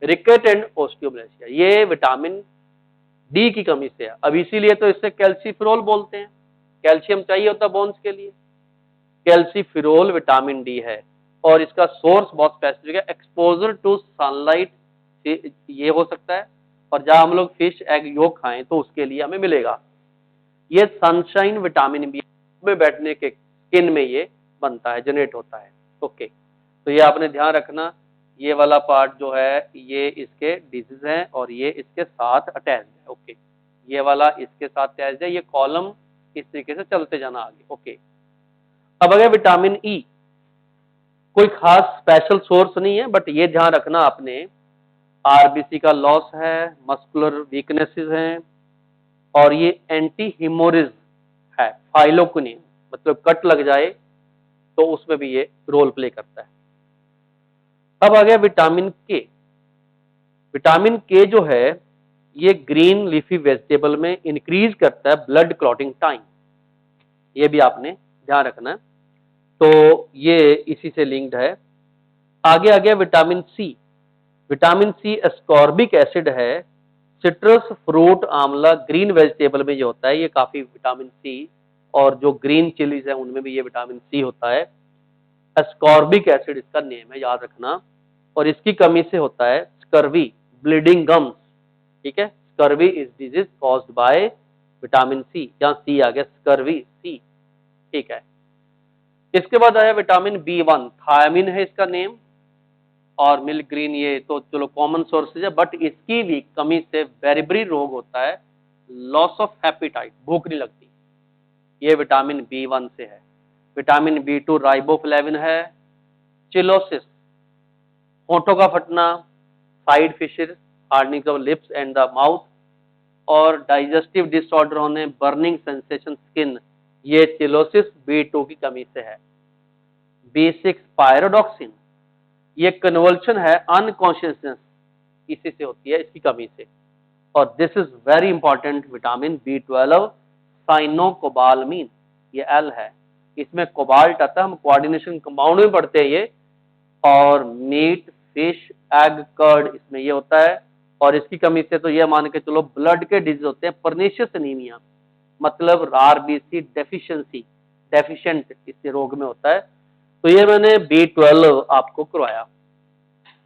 रिकेट एंड ओस्टियोमलेशिया, ये विटामिन डी की कमी से है। अब इसीलिए तो इससे कैल्सीफेरोल बोलते हैं, कैल्शियम चाहिए होता है बोन्स के लिए, कैल्सीफेरोल विटामिन डी है। और इसका सोर्स बहुत स्पेसिफिक है, एक्सपोजर टू सनलाइट ये हो सकता है, और जहां हम लोग फिश एग योग खाएं तो उसके लिए हमें मिलेगा। ये सनशाइन विटामिन बी में बैठने के स्किन में ये बनता है, जनरेट होता है, ओके। तो ये आपने ध्यान रखना, ये वाला पार्ट जो है ये इसके डिजीज है और ये इसके साथ अटैच है, ओके। ये वाला इसके साथ अटैच है, ये कॉलम इस तरीके से चलते जाना आगे, ओके। अब अगर विटामिन ई, कोई खास स्पेशल सोर्स नहीं है, बट ये ध्यान रखना आपने, आरबीसी का लॉस है, मस्कुलर वीकनेसेस हैं, और ये एंटी हिमोरिज है, फाइलोक्विनिन, मतलब कट लग जाए तो उसमें भी ये रोल प्ले करता है। अब आ गया विटामिन के, विटामिन के जो है ये ग्रीन लीफी वेजिटेबल में इंक्रीज करता है ब्लड क्लॉटिंग टाइम, ये भी आपने ध्यान रखना है। तो ये इसी से लिंक्ड है। आगे आ गया vitamin C, vitamin C ascorbic acid है, citrus fruit amla green vegetable में ये होता है, ये काफी विटामिन सी, और जो ग्रीन चिलीज है उनमें भी ये विटामिन सी होता है। एस्कॉर्बिक एसिड इसका नेम है, याद रखना। और इसकी कमी से होता है स्कर्वी, ब्लीडिंग गम्स, ठीक है। Scurvy is disease caused by vitamin C, यहाँ सी आ गया, स्कर्वी सी, ठीक है। इसके बाद आया विटामिन B1, थायमिन है इसका नेम, और मिल्क ग्रीन, ये तो चलो कॉमन सोर्सेज है, बट इसकी भी कमी से बेरिबरी रोग होता है, लॉस ऑफ एपिटाइट, भूख नहीं लगती, ये विटामिन B1 से है। विटामिन B2 राइबोफ्लेविन है, चिलोसिस, होठों का फटना, side fissure, hardening of lips and the mouth, और डाइजेस्टिव डिसऑर्डर होने, बर्निंग सेंसेशन स्किन, ये चिलोसिस B2 की कमी से है। B6 पायरोडॉक्सिन, ये कन्वल्शन है, अनकॉन्शियसनेस, इसी से होती है, इसकी कमी से। और this is very important vitamin B12 साइनोकोबालमीन, ये L है, इसमें कोबाल्ट आता है, हम कोऑर्डिनेशन कंपाउंड में पढ़ते हैं ये, और मीट, फिश, एग, कर्ड, इसमें ये होता है। और इसकी कमी से तो ये मान के चलो ब्लड के डिजीज होते हैं, परनीशियस एनीमिया, मतलब RBC डेफिशिएंसी, डेफिशिएंट इस रोग में होता है। तो ये मैंने B12 आपको करवाया।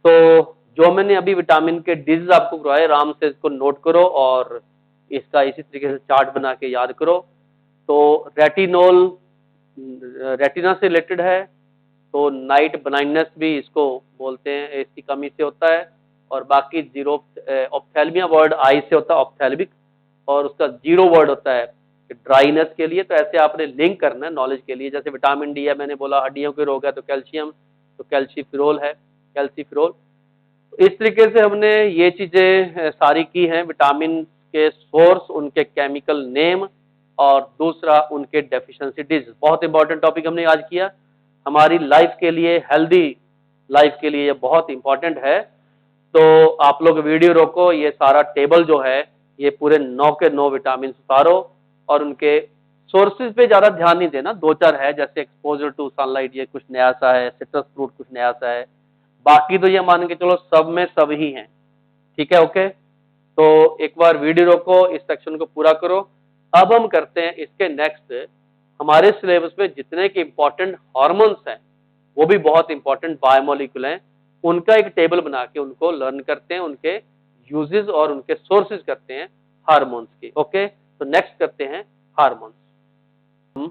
तो जो मैंने अभी विटामिन के डिजीज आपको करवाए, आराम से इसको नोट करो और इसका इसी तरीके से चार्ट बना के याद करो। तो रेटिनोल रेटिना से रिलेटेड है, तो नाइट ब्लाइंडनेस भी इसको बोलते हैं, इसकी कमी से होता है। और बाकी जीरो, ऑप्थेल्मिया वर्ड आई से होता है, ऑप्थेल्मिक, और उसका जीरो वर्ड होता है ड्राइनेस के लिए। तो ऐसे आपने लिंक करना है नॉलेज के लिए, जैसे विटामिन डी है, मैंने बोला हड्डियों के रोग है तो कैल्शियम, तो कैल्सीफिरोल है, कैल्सीफिरोल। तो इस तरीके से हमने ये चीजें सारी की हैं, विटामिन के सोर्स, उनके केमिकल नेम, और दूसरा उनके डेफिशिएंसी डिजीज। बहुत इंपॉर्टेंट टॉपिक हमने आज किया, हमारी लाइफ के लिए, हेल्दी लाइफ के लिए ये बहुत इंपॉर्टेंट है। तो आप लोग वीडियो रोको, ये सारा टेबल जो है ये पूरे 9 के 9 विटामिन उतारो, और उनके सोर्सेज पे ज्यादा ध्यान नहीं देना, दो चार है, जैसे एक्सपोजर टू सनलाइट, ये कुछ नया सा है, सिट्रस फ्रूट कुछ नया सा है, बाकी तो ये मान के चलो सब में सब ही हैं, ठीक है, ओके। तो एक बार वीडियो रोको, इस सेक्शन को पूरा करो। अब हम करते हैं इसके नेक्स्ट, हमारे सिलेबस में जितने के इंपॉर्टेंट हार्मोन्स हैं, वो भी बहुत इंपॉर्टेंट बायोमोलिक्यूल हैं, उनका एक टेबल बना के उनको लर्न करते हैं, उनके यूजेस और उनके सोर्सेज करते हैं हार्मोन्स के, ओके। तो नेक्स्ट करते हैं हार्मोन्स। हम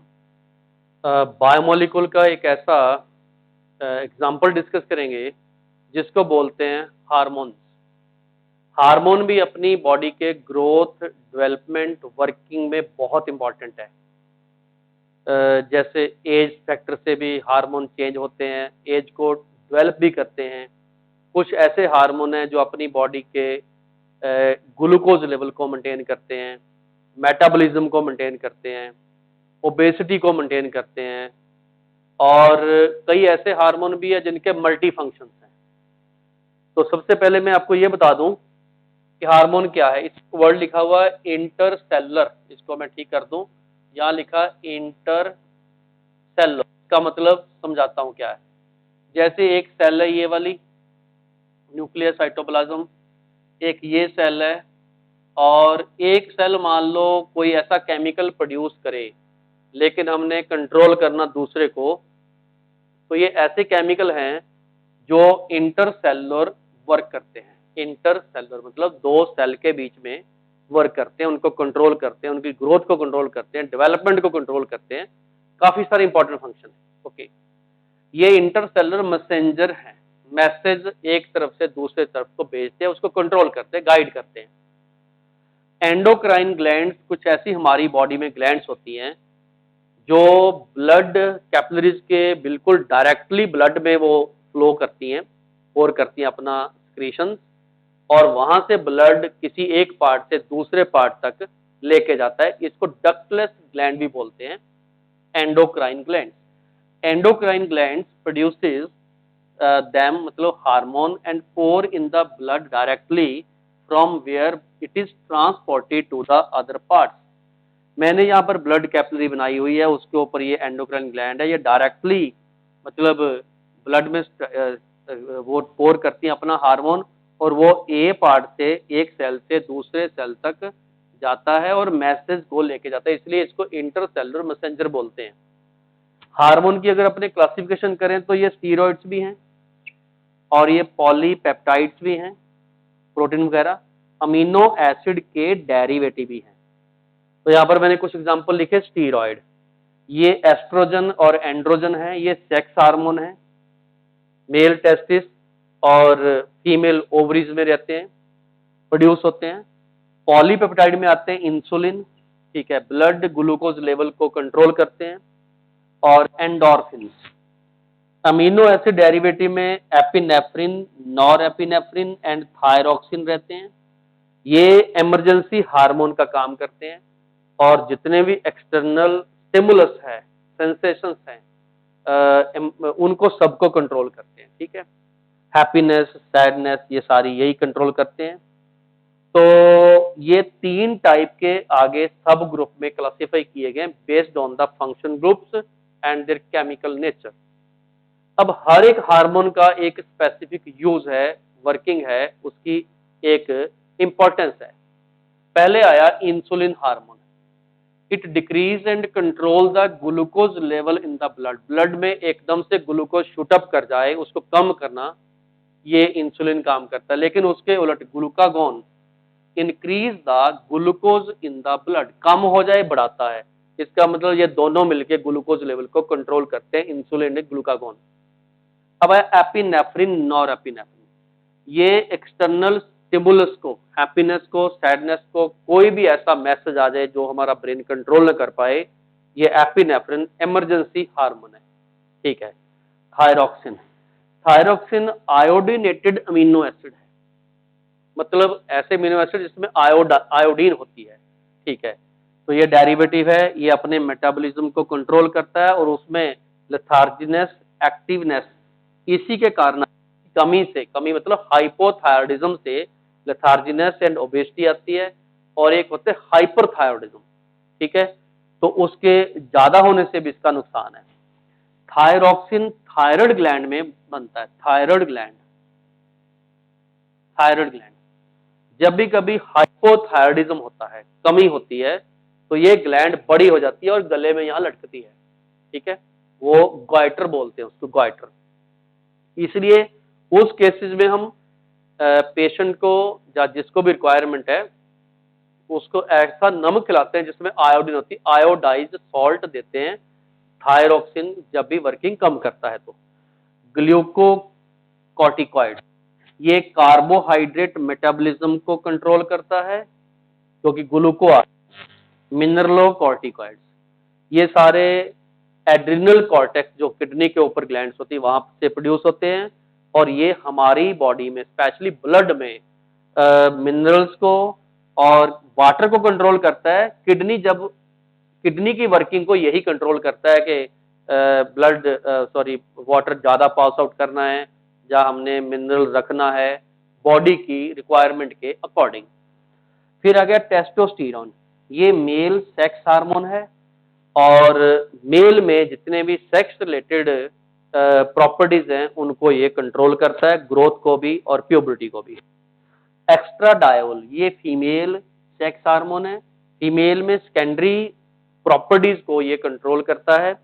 बायोमोलिक्यूल का एक ऐसा एग्जाम्पल डिस्कस करेंगे जिसको बोलते हैं हार्मोन्स। हार्मोन भी अपनी बॉडी के ग्रोथ, डेवलपमेंट, वर्किंग में बहुत इंपॉर्टेंट है। जैसे एज फैक्टर से भी हार्मोन चेंज होते हैं, एज को डेवलप भी करते हैं। कुछ ऐसे हार्मोन हैं जो अपनी बॉडी के ग्लूकोज लेवल को मेंटेन करते हैं, मेटाबॉलिज्म को मेंटेन करते हैं, ओबेसिटी को मेंटेन करते हैं, और कई ऐसे हार्मोन भी है जिनके मल्टी फंक्शंस हैं। तो सबसे पहले मैं आपको ये बता दूं कि हार्मोन क्या है। इस वर्ड लिखा हुआ है इंटरसेलुलर, इसको मैं ठीक कर दूं, यहाँ लिखा इंटरसेलुलर, इसका मतलब समझाता हूं क्या है। जैसे एक सेल है ये वाली, न्यूक्लियस साइटोप्लाज्म, एक ये सेल है, और एक सेल मान लो कोई ऐसा केमिकल प्रोड्यूस करे, लेकिन हमने कंट्रोल करना दूसरे को, तो ये ऐसे केमिकल हैं जो इंटरसेलुलर वर्क करते हैं। इंटरसेलुलर मतलब दो सेल के बीच में वर्क करते हैं, उनको कंट्रोल करते हैं, उनकी ग्रोथ को कंट्रोल करते हैं, डेवलपमेंट को कंट्रोल करते हैं, काफी सारे इंपॉर्टेंट फंक्शन है, ओके। ये इंटरसेलुलर मैसेंजर है, मैसेज एक तरफ से दूसरे तरफ को भेजते हैं, उसको कंट्रोल करते हैं, गाइड करते हैं। एंडोक्राइन ग्लैंड्स, कुछ ऐसी हमारी बॉडी में ग्लैंड्स होती हैं जो ब्लड कैपिलरीज के बिल्कुल डायरेक्टली ब्लड में वो फ्लो करती हैं और करती हैं अपना सिक्रीशंस, और वहां से ब्लड किसी एक पार्ट से दूसरे पार्ट तक लेके जाता है। इसको डक्टलेस ग्लैंड भी बोलते हैं, endocrine gland. Endocrine gland produces them मतलब hormone and pour in the blood directly from where it is transported to the other parts. मैंने यहाँ पर ब्लड कैपिलरी बनाई हुई है, उसके ऊपर ये एंडोक्राइन ग्लैंड है, ये डायरेक्टली मतलब ब्लड में वो पोर करती हैं अपना हार्मोन, और वो ए पार्ट से, एक सेल से दूसरे सेल तक जाता है और मैसेज को लेके जाता है, इसलिए इसको इंटरसेलुलर मैसेंजर बोलते हैं। हार्मोन की अगर अपने क्लासिफिकेशन करें तो ये स्टीरॉइड्स भी हैं, और ये पॉलीपेप्टाइड्स भी हैं, प्रोटीन वगैरह, अमीनो एसिड के डेरिवेटिव भी हैं। तो यहाँ पर मैंने कुछ एग्जांपल लिखे। स्टीरॉयड, ये एस्ट्रोजन और एंड्रोजन है, ये सेक्स हार्मोन है, मेल टेस्टिस और फीमेल ओवरीज में रहते हैं, प्रोड्यूस होते हैं। पॉलीपेप्टाइड में आते हैं इंसुलिन, ठीक है, ब्लड ग्लूकोज लेवल को कंट्रोल करते हैं, और एंडोर्फिन। अमीनो एसिड डेरिवेटिव में एपिनेफ्रिन, नॉरएपिनेफ्रिन एंड थायरोक्सिन रहते हैं। ये इमरजेंसी हार्मोन का काम करते हैं, और जितने भी एक्सटर्नल स्टिमुलस है, सेंसेशंस हैं, उनको सबको कंट्रोल करते हैं, ठीक है। हैप्पीनेस, सैडनेस, ये सारी यही कंट्रोल करते हैं। तो ये 3 टाइप के आगे सब ग्रुप में क्लासिफाई किए गए based on the function groups and there chemical nature. अब हर एक हार्मोन का एक स्पेसिफिक यूज है, वर्किंग है, उसकी एक इंपॉर्टेंस है। पहले आया insulin hormone. It decrease and control the glucose level in the blood. Blood में एकदम से ग्लूकोज शूट अप कर जाए, उसको कम करना, ये इंसुलिन काम करता है। लेकिन उसके उलट glucagon increase the glucose in the blood, कम हो जाए बढ़ाता है। इसका मतलब ये दोनों मिलकर ग्लूकोज लेवल को कंट्रोल करते हैं, इंसुलिन एंड ग्लूकागोन। अब है एपिनेफ्रिन, नॉरएपिनेफ्रिन। ये एक्सटर्नल स्टिमुलस को, हैप्पीनेस को, सैडनेस को, कोई भी ऐसा मैसेज आ जाए जो हमारा ब्रेन कंट्रोल न कर पाए, ये एपिनेफ्रिन इमरजेंसी हार्मोन है, ठीक है। Thyroxine, thyroxine iodinated amino acid है, मतलब ऐसे अमीनो एसिड जिसमें आयोडीन होती है, ठीक है। तो ये डेरिवेटिव है, ये अपने मेटाबॉलिज्म को कंट्रोल करता है, और उसमें लेथार्जीनेस, एक्टिवनेस, इसी के कारण कमी से, कमी मतलब हाइपोथायरॉयडिज्म से लेथार्जीनेस एंड ओबेसिटी आती है, और एक होते हैं हाइपरथायरॉयडिज्म, ठीक है। तो उसके ज्यादा होने से भी इसका नुकसान है। थायरोक्सिन थायराइड ग्लैंड में बनता है, थायराइड ग्लैंड, थायराइड ग्लैंड। जब भी कभी हाइपोथायरॉयडिज्म होता है, कमी होती है, तो ये ग्लैंड बड़ी हो जाती है और गले में यहां लटकती है, ठीक है। वो ग्वाइटर बोलते हैं उसको, ग्वाइटर। इसलिए उस केसेस में हम पेशेंट को या जिसको भी रिक्वायरमेंट है उसको ऐसा नमक खिलाते हैं जिसमें आयोडीन होती है, आयोडाइज्ड सॉल्ट देते हैं, थायरोक्सिन जब भी वर्किंग कम करता है। तो ग्लूकोकॉर्टिकॉइड, ये कार्बोहाइड्रेट मेटाबॉलिज्म को कंट्रोल करता है, क्योंकि ग्लूको मिनरलोकॉर्टिकॉइड्स, ये सारे एड्रिनल कॉर्टेक्स जो किडनी के ऊपर ग्लैंड्स होती है वहां से प्रोड्यूस होते हैं, और ये हमारी बॉडी में स्पेशली ब्लड में मिनरल्स को और वाटर को कंट्रोल करता है। किडनी जब, किडनी की वर्किंग को यही कंट्रोल करता है कि ब्लड वाटर ज्यादा पास आउट करना है या हमने मिनरल रखना है बॉडी की रिक्वायरमेंट के अकॉर्डिंग। फिर आ गया टेस्टोस्टेरोन, ये मेल सेक्स हार्मोन है, और मेल में जितने भी सेक्स रिलेटेड प्रॉपर्टीज हैं उनको ये कंट्रोल करता है, ग्रोथ को भी और प्यूबर्टी को भी। एक्स्ट्राडायोल, ये फीमेल सेक्स हार्मोन है, फीमेल में सेकेंडरी प्रॉपर्टीज को ये कंट्रोल करता है।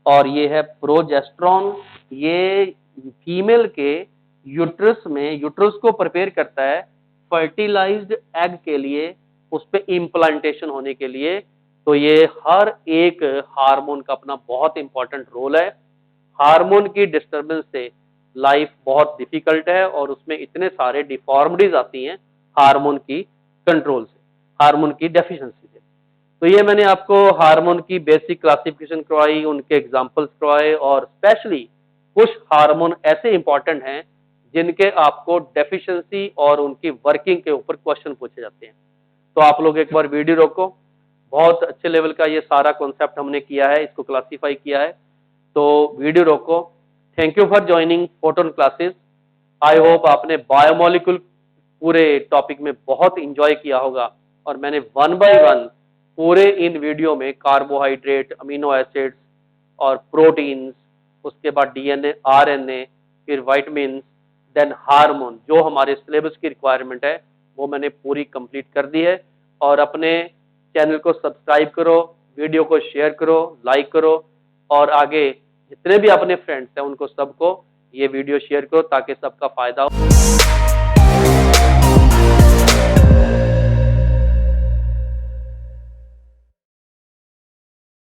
और ये है प्रोजेस्टेरॉन, ये फीमेल के यूट्रस में, यूट्रस को प्रिपेयर करता है फर्टिलाइज्ड एग के लिए, उस पे इम्प्लांटेशन होने के लिए। तो ये हर एक हार्मोन का अपना बहुत इंपॉर्टेंट रोल है। हार्मोन की डिस्टरबेंस से लाइफ बहुत डिफिकल्ट है, और उसमें इतने सारे डिफॉर्मिटीज आती हैं हार्मोन की कंट्रोल से, हार्मोन की डेफिशिएंसी से। तो ये मैंने आपको हार्मोन की बेसिक क्लासिफिकेशन करवाई, उनके एग्जांपल्स करवाए, और स्पेशली कुछ हार्मोन ऐसे इंपॉर्टेंट हैं जिनके आपको डेफिशिएंसी और उनकी वर्किंग के ऊपर क्वेश्चन पूछे जाते हैं। तो आप लोग एक बार वीडियो रोको, बहुत अच्छे लेवल का ये सारा कॉन्सेप्ट हमने किया है, इसको क्लासीफाई किया है, तो वीडियो रोको। Thank you for joining photon classes. I hope आपने बायोमोलिक्यूल पूरे टॉपिक में बहुत इंजॉय किया होगा, और मैंने 1 बाय 1 पूरे इन वीडियो में कार्बोहाइड्रेट, अमीनो एसिड्स और प्रोटीन्स, उसके बाद डीएनए, आरएनए, फिर विटामिन, देन हार्मोन, जो हमारे सिलेबस की रिक्वायरमेंट है वो मैंने पूरी कंप्लीट कर दी है। और अपने चैनल को सब्सक्राइब करो, वीडियो को शेयर करो, लाइक करो, और आगे जितने भी अपने फ्रेंड्स हैं उनको सबको ये वीडियो शेयर करो ताकि सबका फायदा हो।